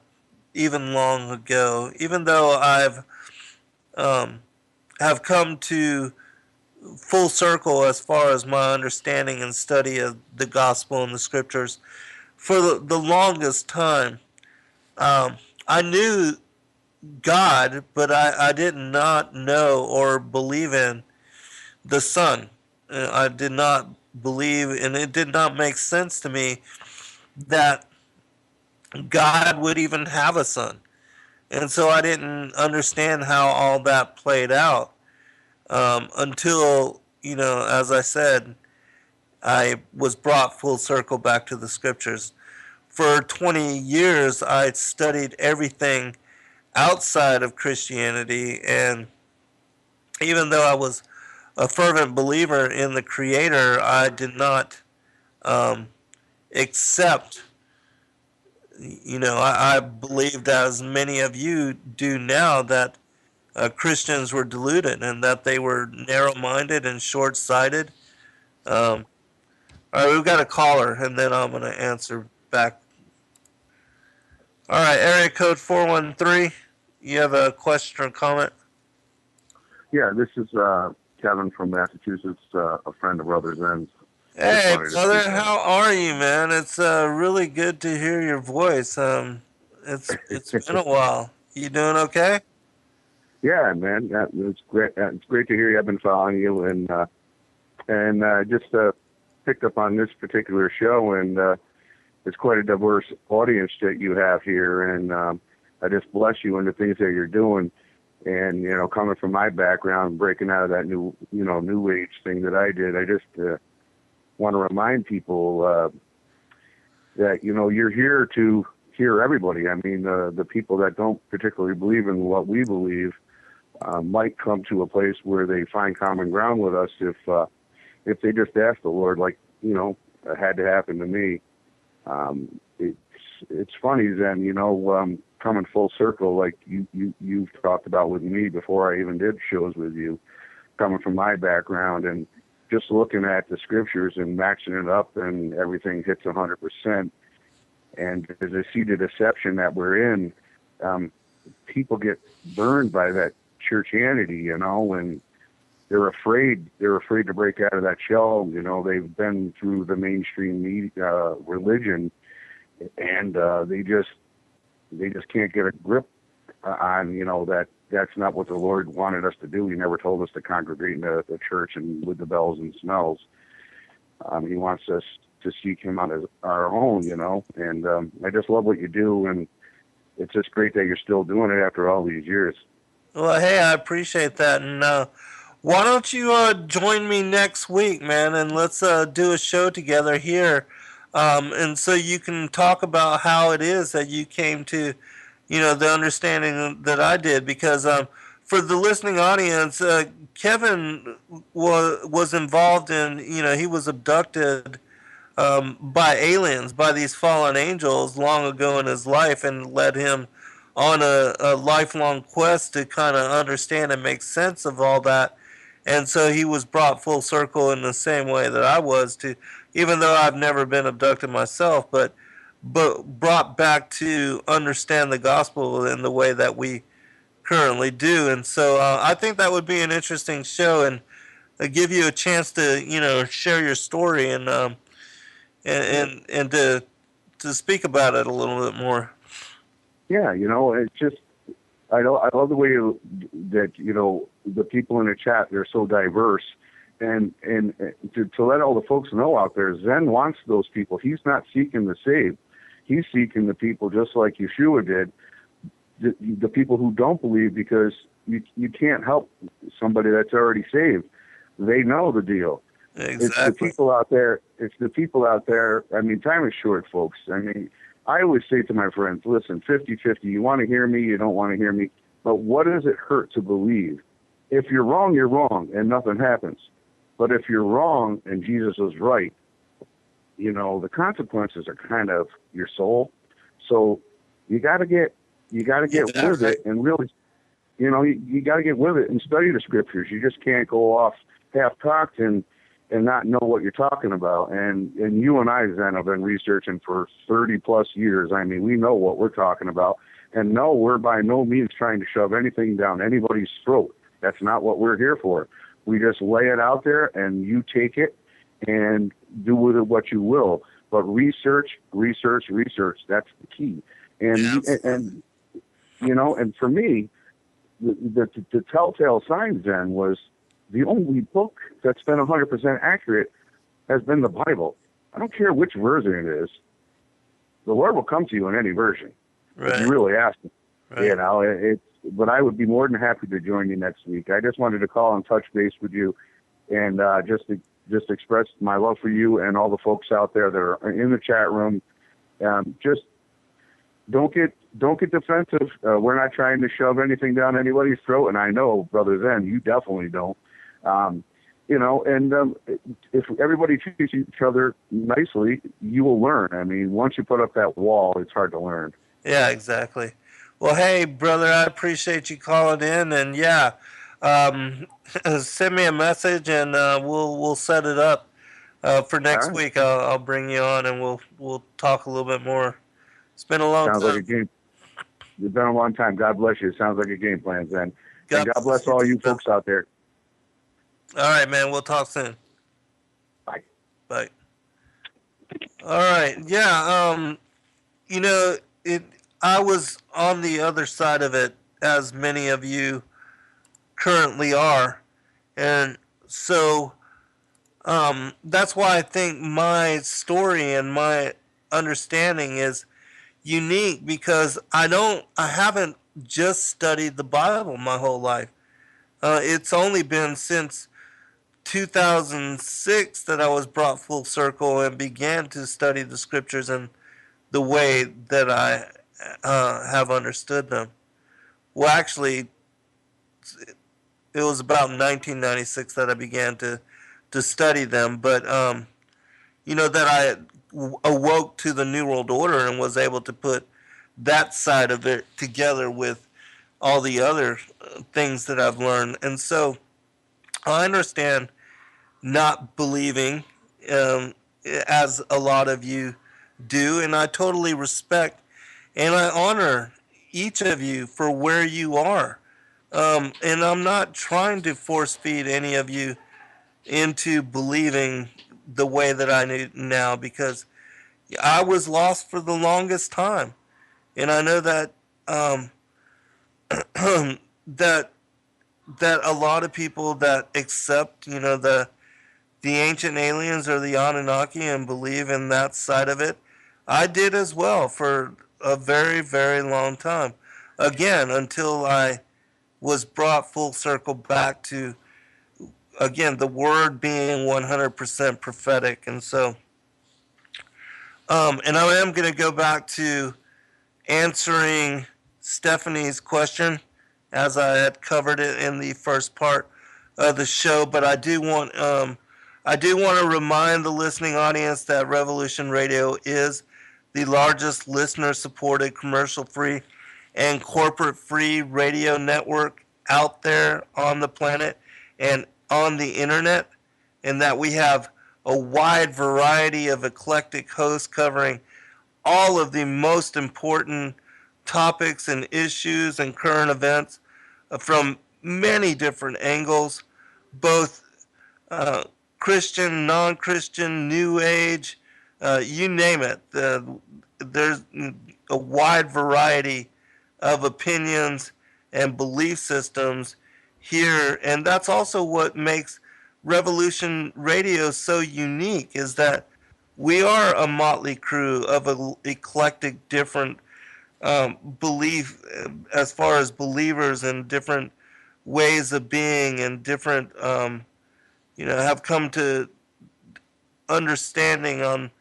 even long ago, even though I've have come to full circle as far as my understanding and study of the gospel and the scriptures, for the longest time, I knew God, but I did not know or believe in the Son. I did not believe, and it did not make sense to me that God would even have a son. And so I didn't understand how all that played out until, as I said, I was brought full circle back to the scriptures. For 20 years, I studied everything outside of Christianity, and even though I was a fervent believer in the Creator, I did not accept, I believed, as many of you do now, that Christians were deluded and that they were narrow-minded and short-sighted. All right, we've got a caller, and then I'm going to answer back. All right, area code 413. You have a question or comment? Yeah, this is Kevin from Massachusetts, a friend of Brother Zen's. Hey, brother, how are you, man? It's really good to hear your voice. It's been a while. You doing okay? Yeah, man, it's great. It's great to hear you. I've been following you, and just picked up on this particular show, and it's quite a diverse audience that you have here, and I just bless you in the things that you're doing. And coming from my background, breaking out of that new age thing that I did, I just want to remind people that you're here to hear everybody. I mean, the people that don't particularly believe in what we believe might come to a place where they find common ground with us if they just ask the Lord, like it had to happen to me. It's funny then, coming full circle, like you've talked about with me before I even did shows with you, coming from my background and just looking at the scriptures and matching it up, and everything hits 100%. And as I see the deception that we're in, people get burned by that churchianity, and they're afraid to break out of that shell. They've been through the mainstream media, religion, and they just can't get a grip on that's not what the Lord wanted us to do. He never told us to congregate in the church and with the bells and smells. He wants us to seek Him on our own, and I just love what you do, and it's just great that you're still doing it after all these years. Well, hey, I appreciate that, and why don't you join me next week, man, and let's do a show together here, and so you can talk about how it is that you came to, the understanding that I did, because for the listening audience, Kevin was involved in, he was abducted by aliens, by these fallen angels long ago in his life, and led him on a lifelong quest to kind of understand and make sense of all that. And so he was brought full circle in the same way that I was, to, even though I've never been abducted myself, but brought back to understand the gospel in the way that we currently do. And so I think that would be an interesting show, and give you a chance to share your story and to speak about it a little bit more. Yeah, it's just I love the way that the people in the chat, they're so diverse, and to let all the folks know out there, Zen wants those people. He's not seeking the saved. He's seeking the people just like Yeshua did, the people who don't believe, because you can't help somebody that's already saved. They know the deal. Exactly. It's the people out there. I mean, time is short, folks. I mean, I always say to my friends, listen, 50-50. You want to hear me, you don't want to hear me. But what does it hurt to believe? If you're wrong, and nothing happens. But if you're wrong and Jesus is right, the consequences are kind of your soul. So you got to get with it, and really, you got to get with it and study the scriptures. You just can't go off half-cocked and not know what you're talking about. And you and I, Zen, have been researching for 30-plus years. I mean, we know what we're talking about. And no, we're by no means trying to shove anything down anybody's throat. That's not what we're here for. We just lay it out there, and you take it and do with it what you will. But research. That's the key. And and for me, the telltale signs then was the only book that's been 100% accurate has been the Bible. I don't care which version it is. The Lord will come to you in any version. Right. If you really ask Him. Right. But I would be more than happy to join you next week. I just wanted to call and touch base with you, and just express my love for you and all the folks out there that are in the chat room. Just don't get defensive. We're not trying to shove anything down anybody's throat, and I know, Brother Zen, you definitely don't. If everybody treats each other nicely, you will learn. I mean, once you put up that wall, it's hard to learn. Yeah, exactly. Well, hey, brother, I appreciate you calling in, and yeah, um, send me a message, and we'll set it up for All next right. week. I'll bring you on, and we'll talk a little bit more. It's been a long Sounds like time. a game. It's been a long time. God bless you. It sounds like a game plan, Zen. And God God bless you all too, you brother. folks out there. All right, man. We'll talk soon. Bye. Bye. All right. Yeah. You know, it. I was on the other side of it, as many of you currently are, and so that's why I think my story and my understanding is unique because I haven't just studied the Bible my whole life. It's only been since 2006 that I was brought full circle and began to study the scriptures in the way that I have understood them. Well, actually, it was about 1996 that I began to study them, but that I awoke to the New World Order and was able to put that side of it together with all the other things that I've learned. And so I understand not believing um, as a lot of you do, and I totally respect and I honor each of you for where you are. And I'm not trying to force feed any of you into believing the way that I do now because I was lost for the longest time, and I know that um, that that a lot of people that accept, the ancient aliens or the Anunnaki and believe in that side of it, I did as well for a very, very long time. Again, until I was brought full circle back to again the word being 100% prophetic, and so and I am going to go back to answering Stephanie's question as I had covered it in the first part of the show. But I do want to remind the listening audience that Revolution Radio is the largest listener-supported, commercial-free, and corporate-free radio network out there on the planet and on the internet, and that we have a wide variety of eclectic hosts covering all of the most important topics and issues and current events from many different angles, both uh, Christian, non Christian, New Age, you name it. There's a wide variety of opinions and belief systems here, and that's also what makes Revolution Radio so unique is that we are a motley crew of eclectic different belief as far as believers and different ways of being and different have come to understanding on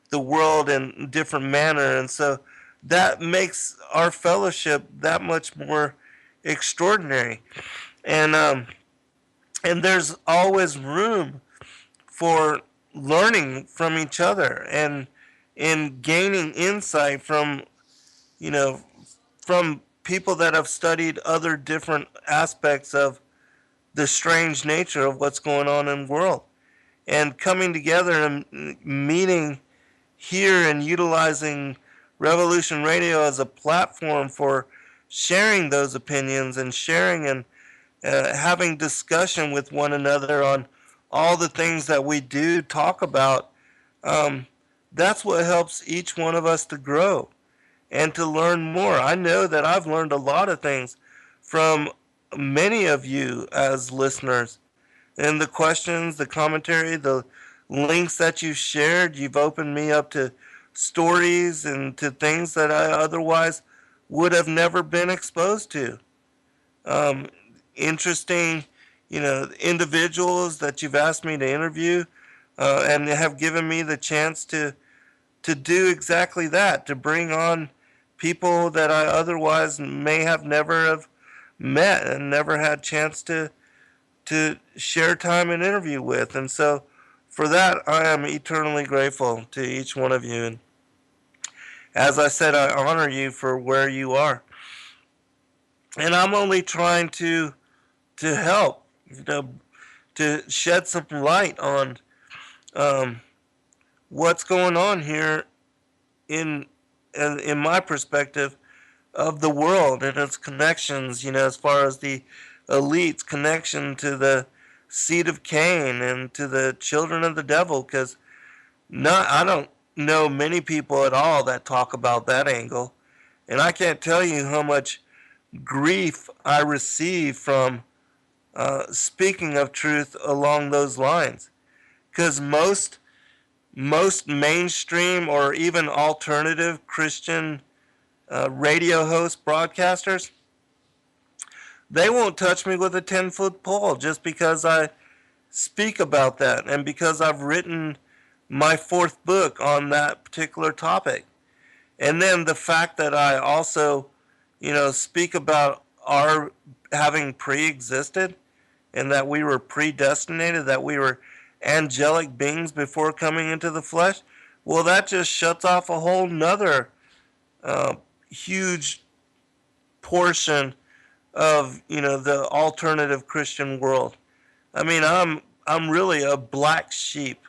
the world in different manner, and so that makes our fellowship that much more extraordinary, and and there's always room for learning from each other and in gaining insight from you know from people that have studied other different aspects of the strange nature of what's going on in the world and coming together and meeting here and utilizing Revolution Radio as a platform for sharing those opinions and sharing and having discussion with one another on all the things that we do talk about. Um, that's what helps each one of us to grow and to learn more. I know that I've learned a lot of things from many of you as listeners. And the questions, the commentary, the links that you've shared, you've opened me up to stories and to things that I otherwise would have never been exposed to. Um, Interesting, individuals that you've asked me to interview and have given me the chance to do exactly that, to bring on people that I otherwise may have never have met and never had chance to share time and interview with. And so for that, I am eternally grateful to each one of you. And as I said, I honor you for where you are. And I'm only trying to help, to shed some light on um, what's going on here in, in my perspective of the world and its connections, as far as the elite's connection to the seed of Cain and to the children of the devil, because I don't know many people at all that talk about that angle. And I can't tell you how much grief I receive from speaking of truth along those lines. Because most mainstream or even alternative Christian radio host broadcasters, they won't touch me with a 10-foot pole just because I speak about that and because I've written my fourth book on that particular topic. And then the fact that I also, speak about our having pre-existed and that we were predestinated, that we were angelic beings before coming into the flesh, well, that just shuts off a whole nother huge portion of, the alternative Christian world. I mean, I'm really a black sheep.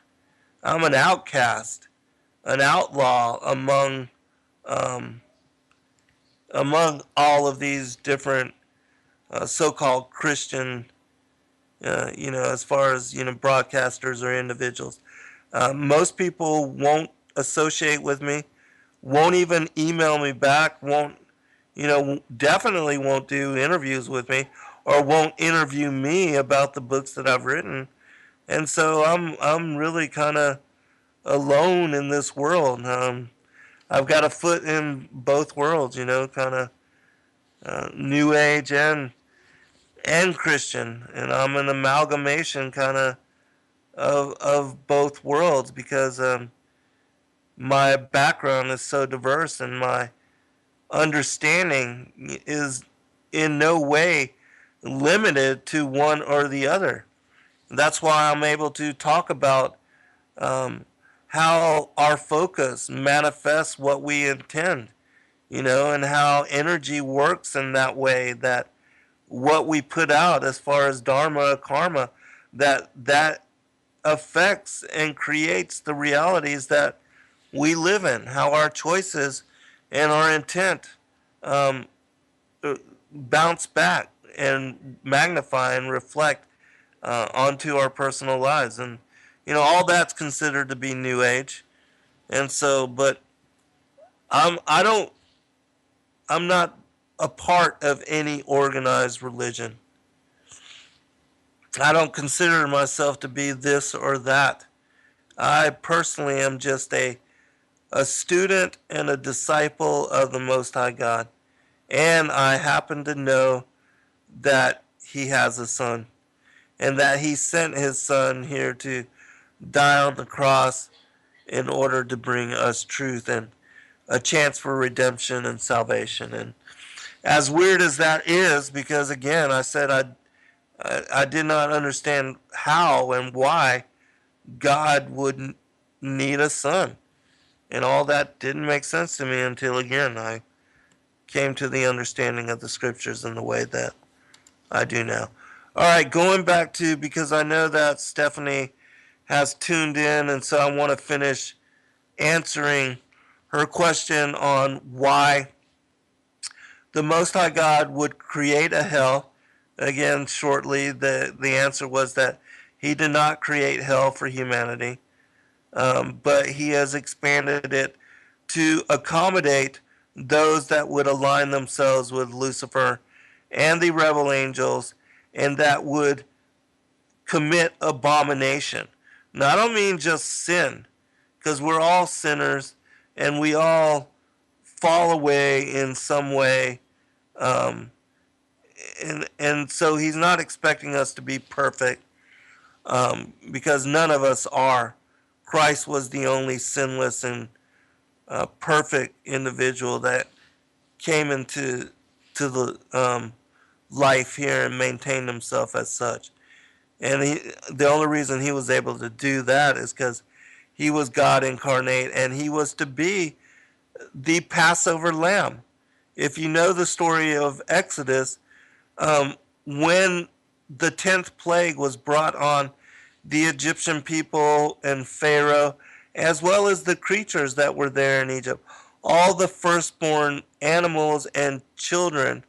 I'm an outcast, an outlaw um, among all of these different so-called Christian, as far as broadcasters or individuals. Most people won't associate with me, won't even email me back, won't, definitely won't do interviews with me, or won't interview me about the books that I've written. And so I'm really kind of alone in this world. I've got a foot in both worlds, kind of New Age and Christian, and I'm an amalgamation kind of both worlds because my background is so diverse and my understanding is in no way limited to one or the other. That's why I'm able to talk about how our focus manifests what we intend, and how energy works in that way, that what we put out as far as dharma or karma, that affects and creates the realities that we live in, how our choices and our intent um, bounce back and magnify and reflect onto our personal lives. And, all that's considered to be New Age. And so, but I don't, I'm not a part of any organized religion. I don't consider myself to be this or that. I personally am just a student and a disciple of the Most High God. And I happen to know that He has a son and that He sent His son here to die on the cross in order to bring us truth and a chance for redemption and salvation. And as weird as that is, because again, I said I did not understand how and why God would need a son. And all that didn't make sense to me until, again, I came to the understanding of the scriptures in the way that I do now. All right, going back to, because I know that Stephanie has tuned in, and so I want to finish answering her question on why the Most High God would create a hell. Again, shortly, the answer was that He did not create hell for humanity, but He has expanded it to accommodate those that would align themselves with Lucifer and the rebel angels and that would commit abomination. Now, I don't mean just sin, because we're all sinners and we all fall away in some way. And so He's not expecting us to be perfect, because none of us are. Christ was the only sinless and perfect individual that came into the life here and maintained Himself as such. And the only reason He was able to do that is because He was God incarnate, and He was to be the Passover lamb. If you know the story of Exodus, when the 10th plague was brought on the Egyptian people and Pharaoh, as well as the creatures that were there in Egypt, all the firstborn animals and children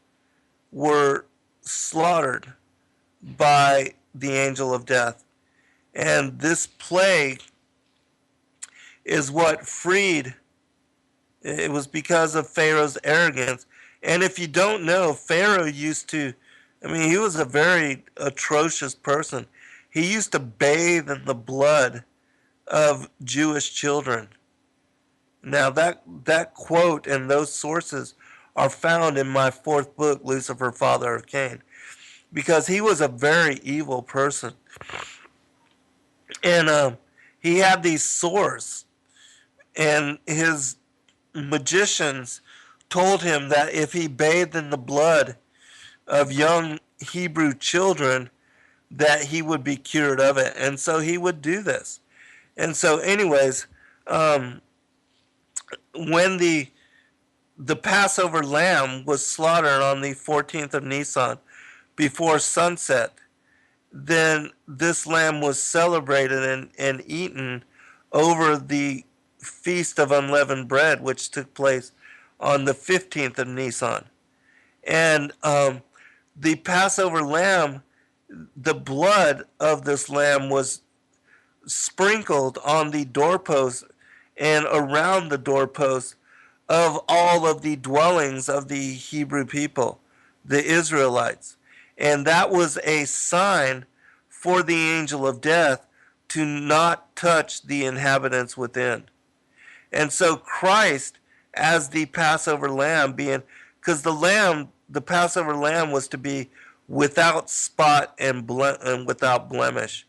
were slaughtered by the angel of death. And this plague is what freed. It was because of Pharaoh's arrogance. And if you don't know, Pharaoh used to, he was a very atrocious person. He used to bathe in the blood of Jewish children. Now, that quote and those sources are found in my fourth book, Lucifer, Father of Cain, because he was a very evil person. And he had these sores, and his magicians told him that if he bathed in the blood of young Hebrew children, that he would be cured of it. And so he would do this. And so anyways, when the Passover lamb was slaughtered on the 14th of Nisan before sunset, then this lamb was celebrated and eaten over the Feast of Unleavened Bread, which took place on the 15th of Nisan. And the Passover lamb, the blood of this lamb was sprinkled on the doorposts and around the doorposts of all of the dwellings of the Hebrew people, the Israelites. And that was a sign for the angel of death to not touch the inhabitants within. And so Christ, as the Passover lamb, being, because the Passover lamb was to be without spot and without blemish,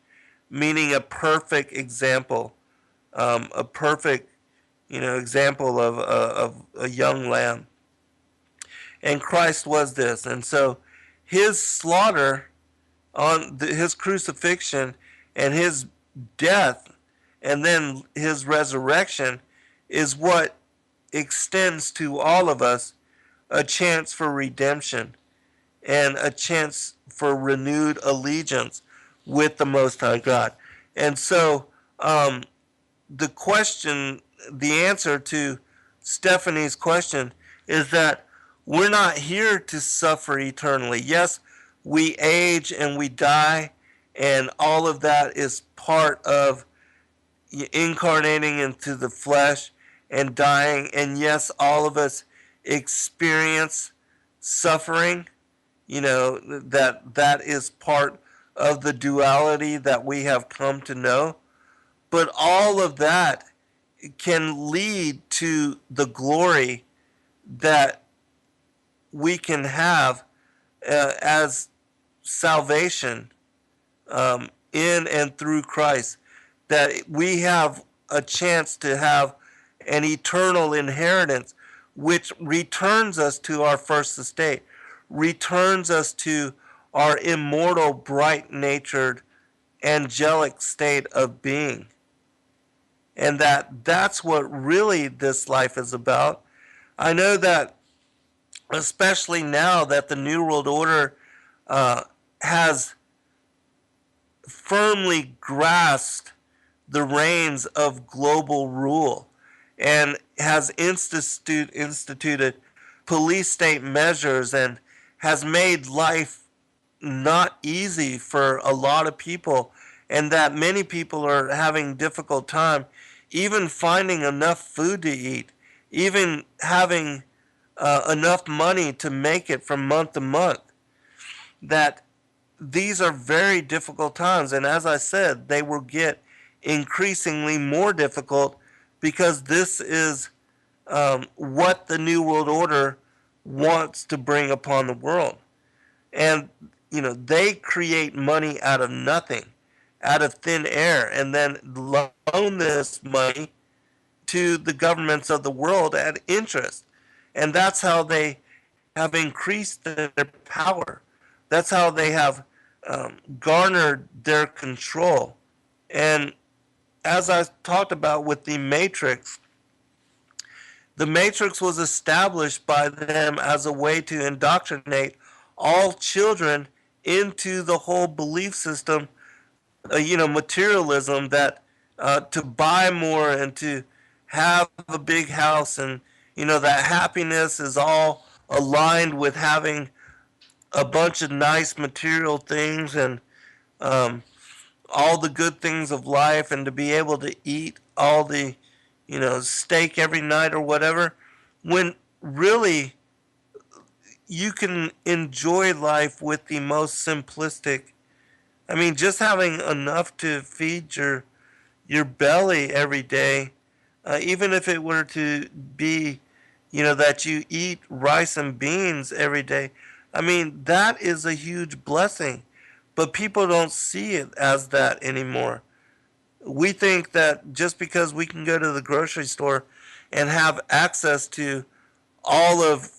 meaning a perfect example, a perfect, example of a young lamb. And Christ was this. And so his slaughter on his crucifixion and his death and then his resurrection is what extends to all of us a chance for redemption and a chance for renewed allegiance with the Most High God. And so the answer to Stephanie's question is that we're not here to suffer eternally. Yes, we age and we die, and all of that is part of incarnating into the flesh and dying. And yes, all of us experience suffering. That is part of the duality that we have come to know. But all of that can lead to the glory that we can have as salvation in and through Christ, that we have a chance to have an eternal inheritance, which returns us to our first estate, returns us to our immortal, bright-natured, angelic state of being. And that's what really this life is about. I know that especially now that the New World Order has firmly grasped the reins of global rule and has instituted police state measures and has made life not easy for a lot of people, and that many people are having difficult time even finding enough food to eat, even having enough money to make it from month to month. That these are very difficult times, and as I said, they will get increasingly more difficult because this is what the New World Order wants to bring upon the world. And, they create money out of nothing, out of thin air, and then loan this money to the governments of the world at interest. And that's how they have increased their power. That's how they have garnered their control. And as I talked about with the Matrix, The Matrix was established by them as a way to indoctrinate all children into the whole belief system, materialism, that to buy more and to have a big house, and that happiness is all aligned with having a bunch of nice material things, and um, all the good things of life, and to be able to eat all the steak every night or whatever, when really you can enjoy life with the most simplistic. I mean, just having enough to feed your belly every day, even if it were to be, that you eat rice and beans every day. I mean, that is a huge blessing, but people don't see it as that anymore. We think that just because we can go to the grocery store and have access to all of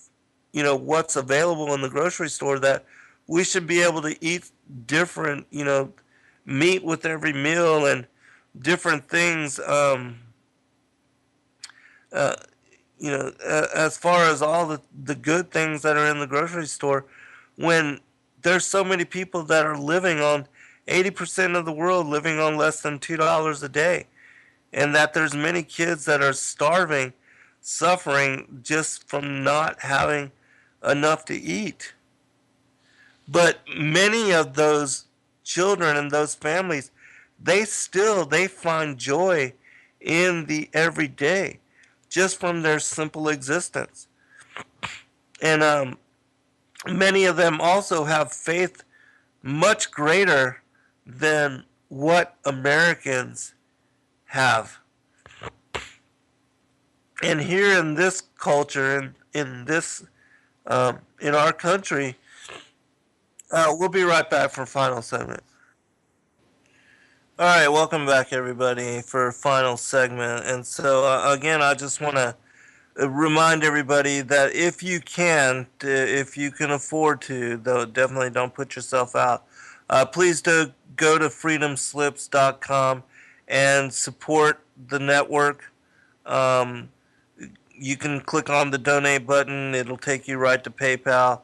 what's available in the grocery store, that we should be able to eat different meat with every meal, and different things, uh, as far as all the good things that are in the grocery store, when there's so many people that are living on 80% of the world living on less than $2 a day, and that there's many kids that are starving, suffering just from not having enough to eat. But many of those children and those families, they find joy in the everyday, just from their simple existence. And many of them also have faith much greater than what Americans have. And here in this culture, in this in our country, we'll be right back for final segment. All right, welcome back, everybody, for final segment. And so, again, I just want to remind everybody that if you can afford to, though definitely don't put yourself out, please do go to freedomslips.com and support the network. Um, you can click on the donate button, it'll take you right to PayPal.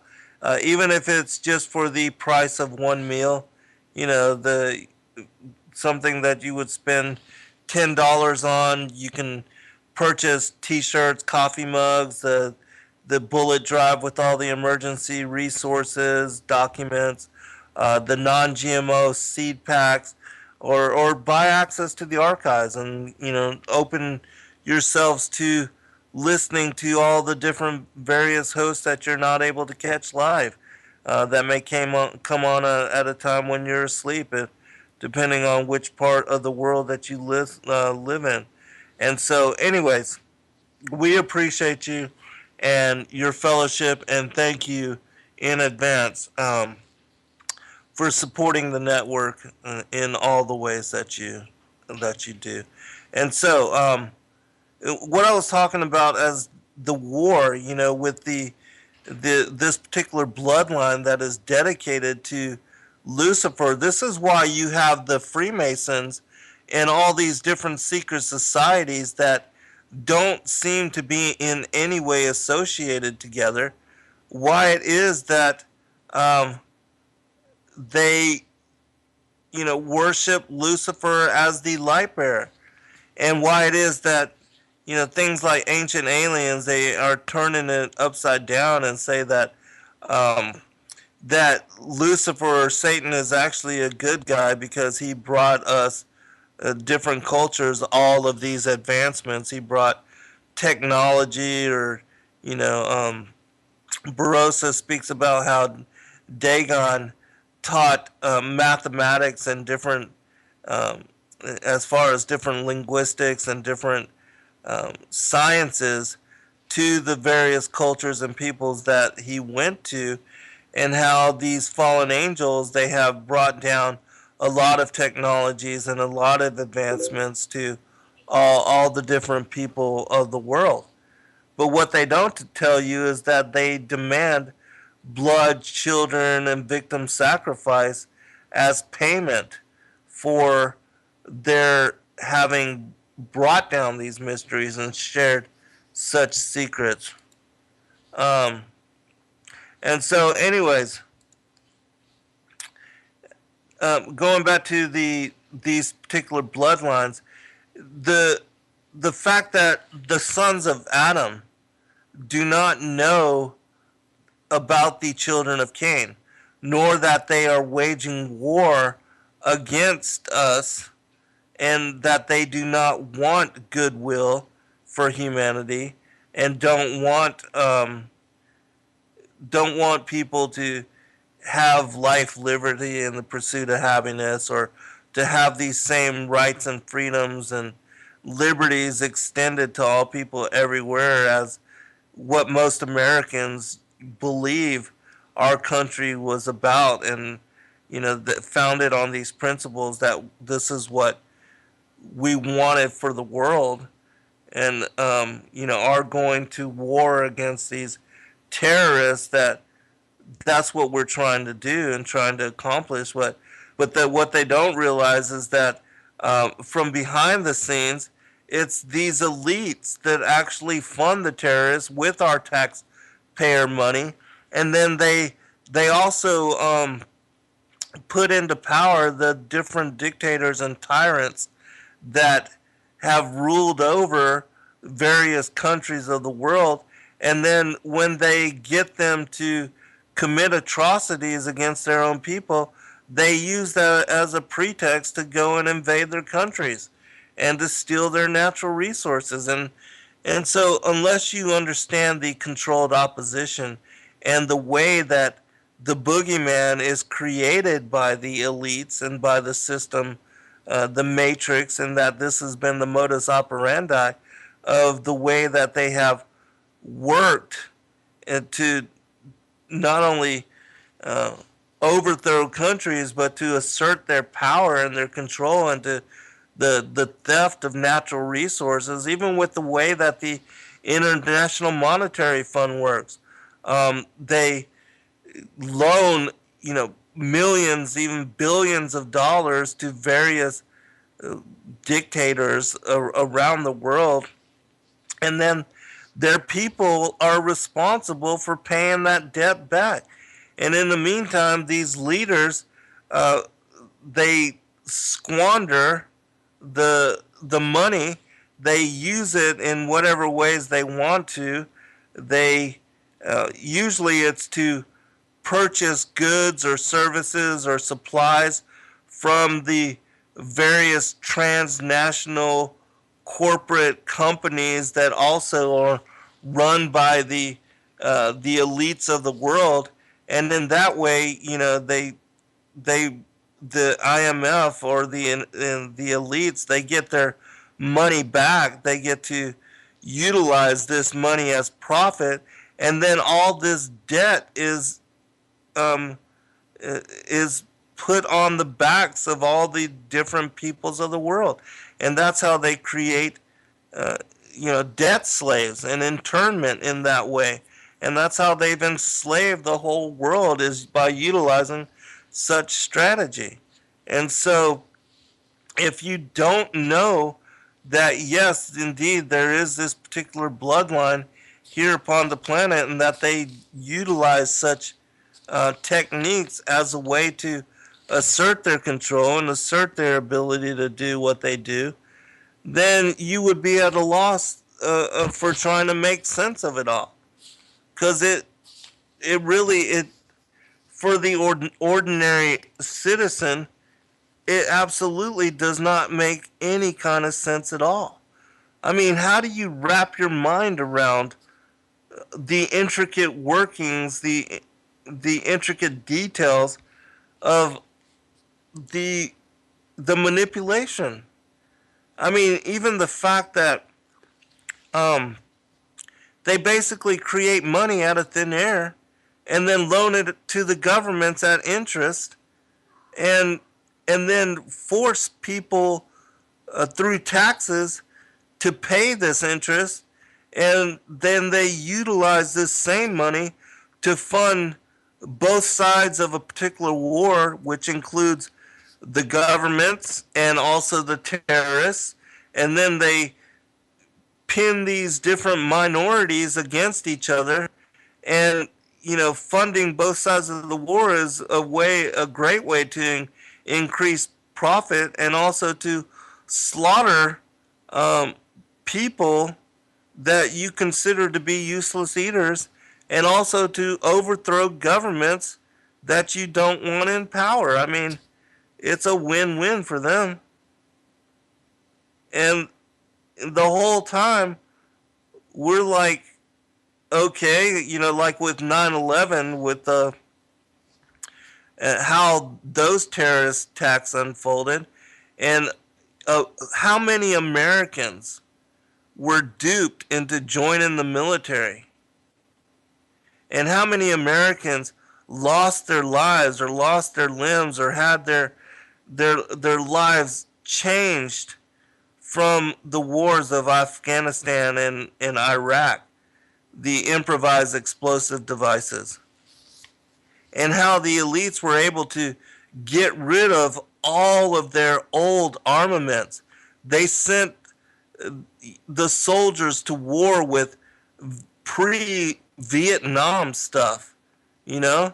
Even if it's just for the price of one meal, the something that you would spend $10 on, you can purchase T-shirts, coffee mugs, the bullet drive with all the emergency resources, documents, the non-GMO seed packs, or buy access to the archives, and open yourselves to listening to all the different various hosts that you're not able to catch live, that may come on at a time when you're asleep, depending on which part of the world that you live in. And so, anyways, we appreciate you and your fellowship, and thank you in advance, for supporting the network in all the ways that you do. And so, what I was talking about as the war, with this particular bloodline that is dedicated to Lucifer. This is why you have the Freemasons and all these different secret societies that don't seem to be in any way associated together. Why it is that they, worship Lucifer as the light bearer, and why it is that things like Ancient Aliens, they are turning it upside down and say that um, that Lucifer or Satan is actually a good guy because he brought us different cultures all of these advancements. He brought technology, or Barossa speaks about how Dagon taught mathematics and different, um, as far as different linguistics and different sciences to the various cultures and peoples that he went to, and how these fallen angels, they have brought down a lot of technologies and a lot of advancements to all the different people of the world. But what they don't tell you is that they demand blood, children, and victim sacrifice as payment for their having brought down these mysteries and shared such secrets. Um, and so, anyways, going back to these particular bloodlines, the the fact that the sons of Adam do not know about the children of Cain, nor that they are waging war against us, and that they do not want goodwill for humanity, and don't want people to have life, liberty, and the pursuit of happiness, or to have these same rights and freedoms and liberties extended to all people everywhere as what most Americans believe our country was about, and that founded on these principles that this is what we wanted for the world, and are going to war against these terrorists. That's what we're trying to do and trying to accomplish. What they don't realize is that from behind the scenes, it's these elites that actually fund the terrorists with our taxpayer money, and then they also put into power the different dictators and tyrants that have ruled over various countries of the world. And then when they get them to commit atrocities against their own people, they use that as a pretext to go and invade their countries and to steal their natural resources. And so unless you understand the controlled opposition and the way that the boogeyman is created by the elites and by the system, the matrix, and that this has been the modus operandi of the way that they have worked to not only overthrow countries, but to assert their power and their control, and to the theft of natural resources, even with the way that the International Monetary Fund works. They loan, millions, even billions of dollars to various dictators around the world, and then their people are responsible for paying that debt back. And in the meantime, these leaders, they squander the money. They use it in whatever ways they want to. They usually it's to purchase goods or services or supplies from the various transnational corporate companies that also are run by the elites of the world. And in that way, the IMF or the elites, they get their money back. They get to utilize this money as profit, and then all this debt is put on the backs of all the different peoples of the world. And that's how they create debt slaves and internment in that way. And that's how they've enslaved the whole world, is by utilizing such strategy. And so if you don't know that, yes, indeed, there is this particular bloodline here upon the planet, and that they utilize such techniques as a way to assert their control and assert their ability to do what they do, then you would be at a loss for trying to make sense of it all. Because it really, for the ordinary citizen, it absolutely does not make any kind of sense at all. I mean, how do you wrap your mind around the intricate workings, the intricate details of the manipulation? I mean, even the fact that they basically create money out of thin air and then loan it to the governments at interest, and then force people through taxes to pay this interest, and then they utilize this same money to fund both sides of a particular war, which includes the governments and also the terrorists, and then they pin these different minorities against each other, and funding both sides of the war is a great way to increase profit, and also to slaughter people that you consider to be useless eaters, and also to overthrow governments that you don't want in power. I mean, it's a win-win for them. And the whole time, we're like, okay, like with 9/11, with how those terrorist attacks unfolded, and how many Americans were duped into joining the military, and how many Americans lost their lives or lost their limbs or had their lives changed from the wars of Afghanistan and Iraq, the improvised explosive devices, and how the elites were able to get rid of all of their old armaments. They sent the soldiers to war with pre-Vietnam stuff, you know?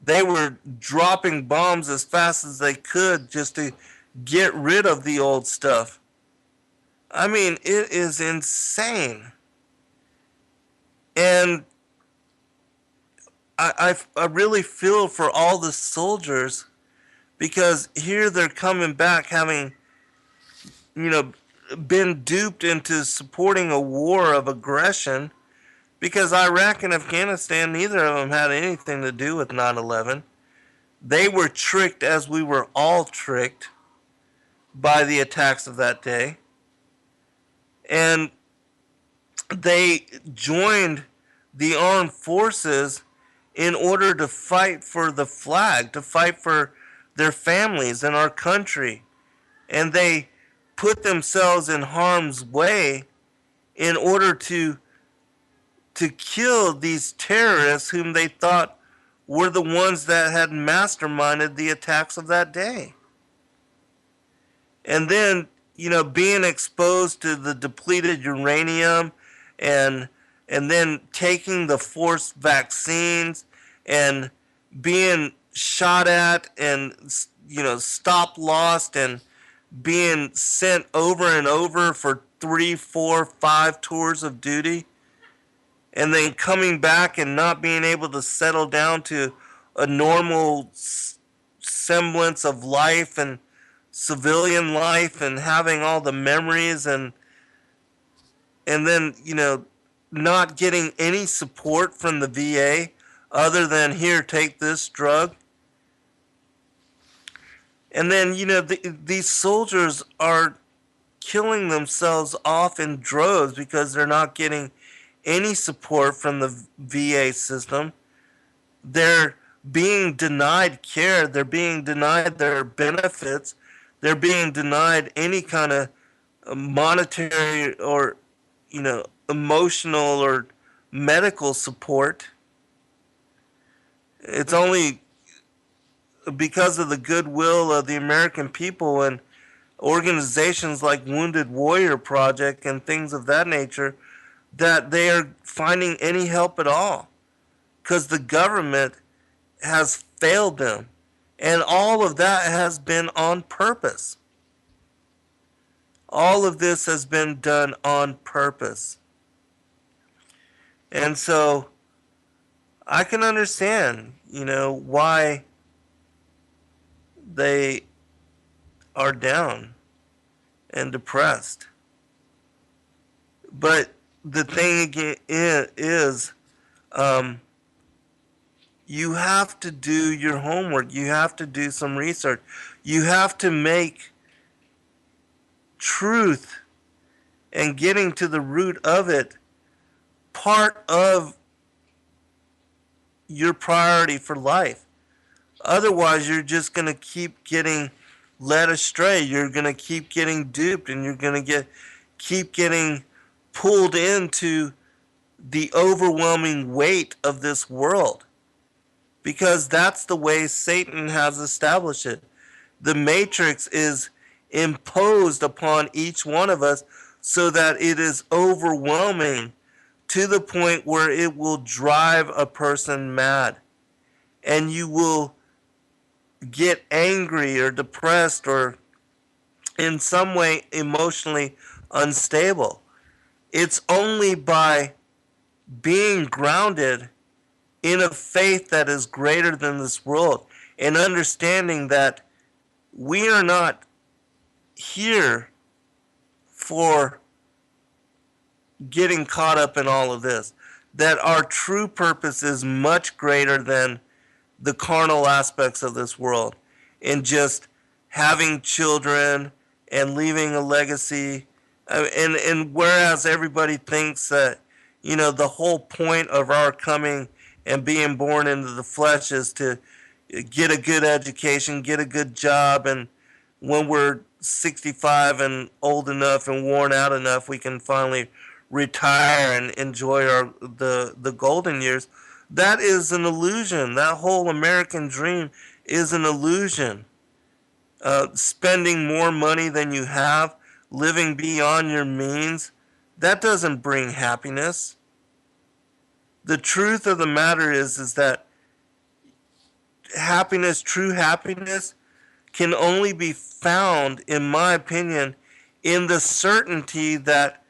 They were dropping bombs as fast as they could just to get rid of the old stuff. I mean, it is insane. And I really feel for all the soldiers, because here they're coming back having, been duped into supporting a war of aggression, because Iraq and Afghanistan, neither of them had anything to do with 9/11. They were tricked, as we were all tricked, by the attacks of that day. And they joined the armed forces in order to fight for the flag, to fight for their families and our country. And they put themselves in harm's way in order to kill these terrorists whom they thought were the ones that had masterminded the attacks of that day. And then, being exposed to the depleted uranium, and then taking the forced vaccines, and being shot at, and stop lost, and being sent over and over for 3, 4, 5 tours of duty, and then coming back and not being able to settle down to a normal semblance of life and civilian life, and having all the memories, and then not getting any support from the VA other than, here, take this drug. And then these soldiers are killing themselves off in droves because they're not getting any support from the VA system. They're being denied care. They're being denied their benefits. They're being denied any kind of monetary or, emotional or medical support. It's only because of the goodwill of the American people and organizations like Wounded Warrior Project and things of that nature that they are finding any help at all, because the government has failed them. And all of that has been on purpose. All of this has been done on purpose. And so I can understand, why they are down and depressed. But the thing again is, you have to do your homework. You have to do some research. You have to make truth and getting to the root of it part of your priority for life. Otherwise, you're just going to keep getting led astray. You're going to keep getting duped, and you're going to keep getting pulled into the overwhelming weight of this world, because that's the way Satan has established it. The matrix is imposed upon each one of us so that it is overwhelming to the point where it will drive a person mad, and you will get angry or depressed or in some way emotionally unstable. It's only by being grounded in a faith that is greater than this world and understanding that we are not here for getting caught up in all of this, that our true purpose is much greater than the carnal aspects of this world, and just having children and leaving a legacy. And whereas everybody thinks that, the whole point of our coming and being born into the flesh is to get a good education, get a good job, and when we're 65 and old enough and worn out enough, we can finally retire and enjoy the golden years. That is an illusion. That whole American dream is an illusion. Spending more money than you have, living beyond your means, that doesn't bring happiness. The truth of the matter is that happiness, true happiness, can only be found, in my opinion, in the certainty that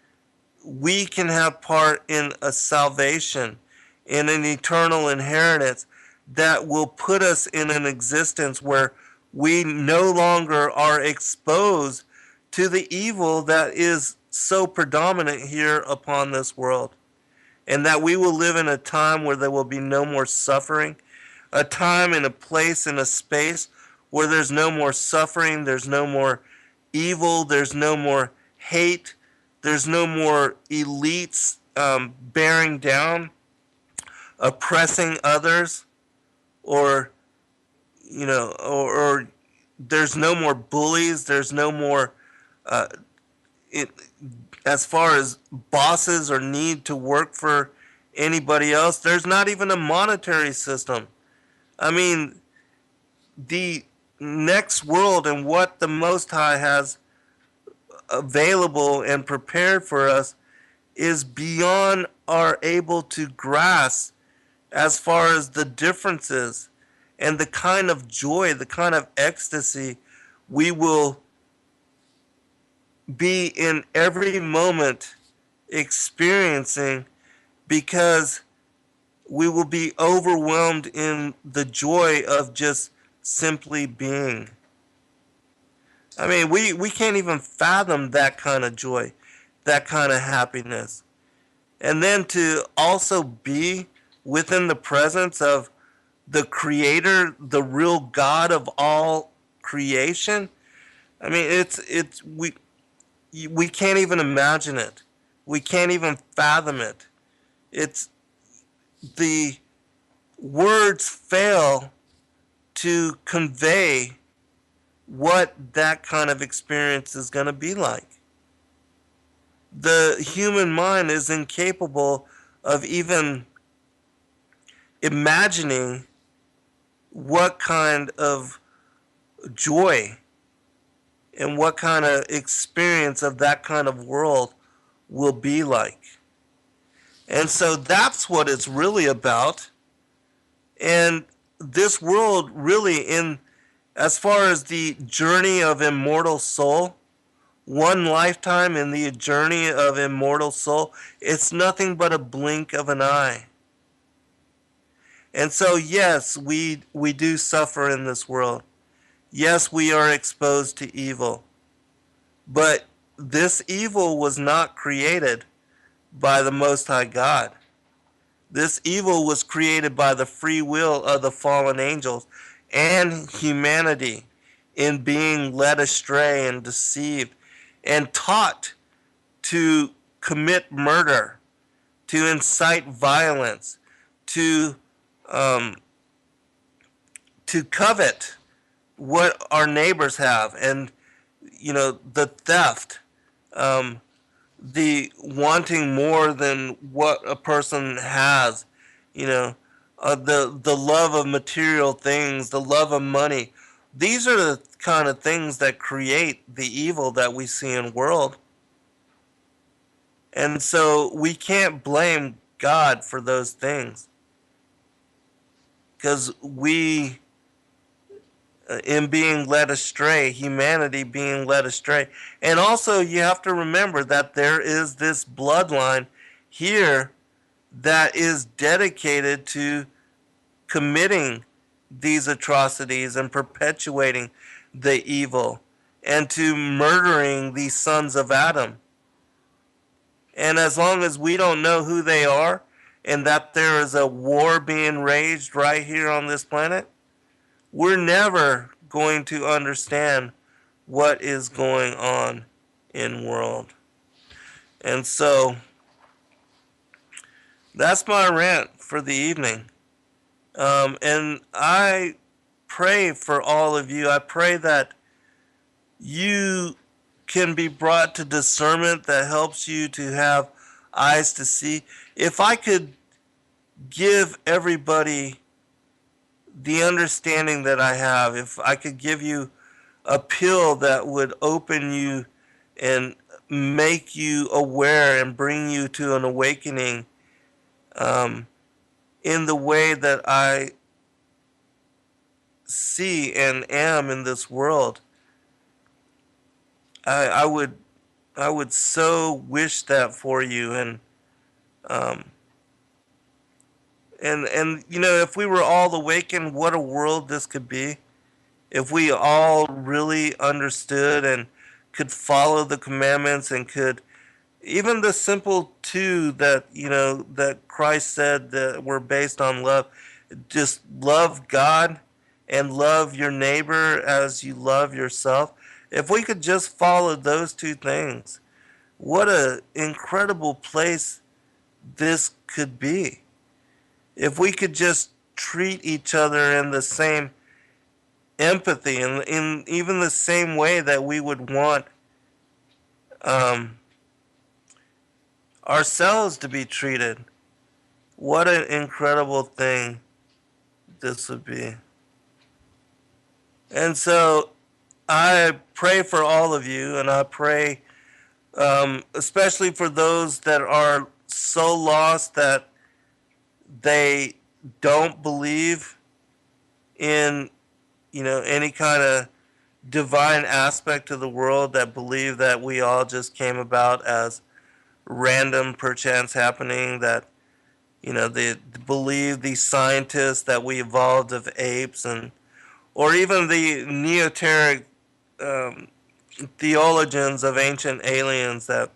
we can have part in a salvation, in an eternal inheritance that will put us in an existence where we no longer are exposed to the evil that is so predominant here upon this world. And that we will live in a time where there will be no more suffering, a time and a place and a space where there's no more suffering, there's no more evil, there's no more hate, there's no more elites bearing down, oppressing others, or or there's no more bullies, there's no more as far as bosses or need to work for anybody else. There's not even a monetary system. I mean, the next world and what the Most High has available and prepared for us is beyond our able to grasp as far as the differences and the kind of joy, the kind of ecstasy we will be in every moment experiencing, because we will be overwhelmed in the joy of just simply being. I mean, we can't even fathom that kind of joy, that kind of happiness. And then to also be within the presence of the Creator, the real God of all creation. I mean, we can't even imagine it. We can't even fathom it. It's the words fail to convey what that kind of experience is going to be like. The human mind is incapable of even imagining what kind of joy and what kind of experience of that kind of world will be like. And so that's what it's really about. And this world really, as far as the journey of immortal soul, one lifetime in the journey of immortal soul, it's nothing but a blink of an eye. And so yes, we do suffer in this world. Yes, we are exposed to evil. But this evil was not created by the Most High God. This evil was created by the free will of the fallen angels and humanity in being led astray and deceived and taught to commit murder, to incite violence, to covet what our neighbors have, and the theft, the wanting more than what a person has, the love of material things, the love of money. These are the kind of things that create the evil that we see in the world. And so we can't blame God for those things, because we, in being led astray, humanity being led astray. And also you have to remember that there is this bloodline here that is dedicated to committing these atrocities and perpetuating the evil and to murdering these sons of Adam. And as long as we don't know who they are and that there is a war being waged right here on this planet, we're never going to understand what is going on in world. And so that's my rant for the evening. And I pray for all of you. I pray that you can be brought to discernment that helps you to have eyes to see. If I could give everybody the understanding that I have, if I could give you a pill that would open you and make you aware and bring you to an awakening in the way that I see and am in this world, I would so wish that for you. And you know, if we were all awakened, what a world this could be. If we all really understood and could follow the commandments and could, even the simple two that, you know, that Christ said that were based on love, just love God and love your neighbor as you love yourself. If we could just follow those two things, what an incredible place this could be. If we could just treat each other in the same empathy and in even the same way that we would want ourselves to be treated, what an incredible thing this would be. And so I pray for all of you, and I pray especially for those that are so lost that they don't believe in, you know, any kind of divine aspect of the world, that believe that we all just came about as random perchance happening, that, you know, they believe these scientists that we evolved of apes, and or even the neoteric theologians of ancient aliens, that,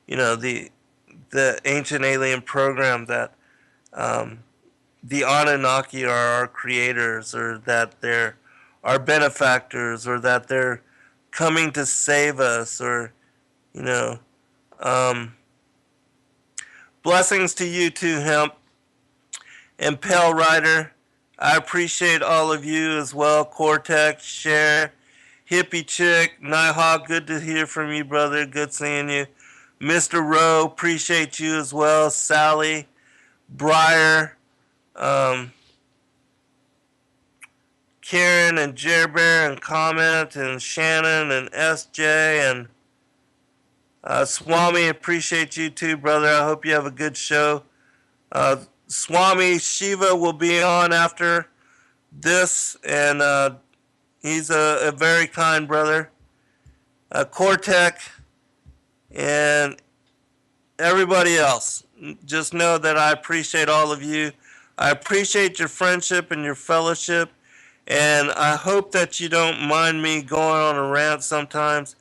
you know, the ancient alien program, that the Anunnaki are our creators, or that they're our benefactors, or that they're coming to save us, or, you know, blessings to you too, Hemp and Pale Rider. I appreciate all of you as well. Cortex, Share, Hippie Chick, Nighthawk, good to hear from you, brother. Good seeing you. Mr. Rowe, appreciate you as well. Sally, Briar, Karen and Jerbear and Comment and Shannon and SJ and Swami, appreciate you too, brother. I hope you have a good show. Swami Shiva will be on after this, and he's a very kind brother. Cortec and everybody else, just know that I appreciate all of you. I appreciate your friendship and your fellowship, and I hope that you don't mind me going on a rant sometimes.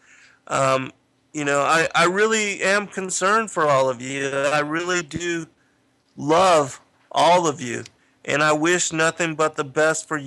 You know, I really am concerned for all of you. I really do love all of you, and I wish nothing but the best for you.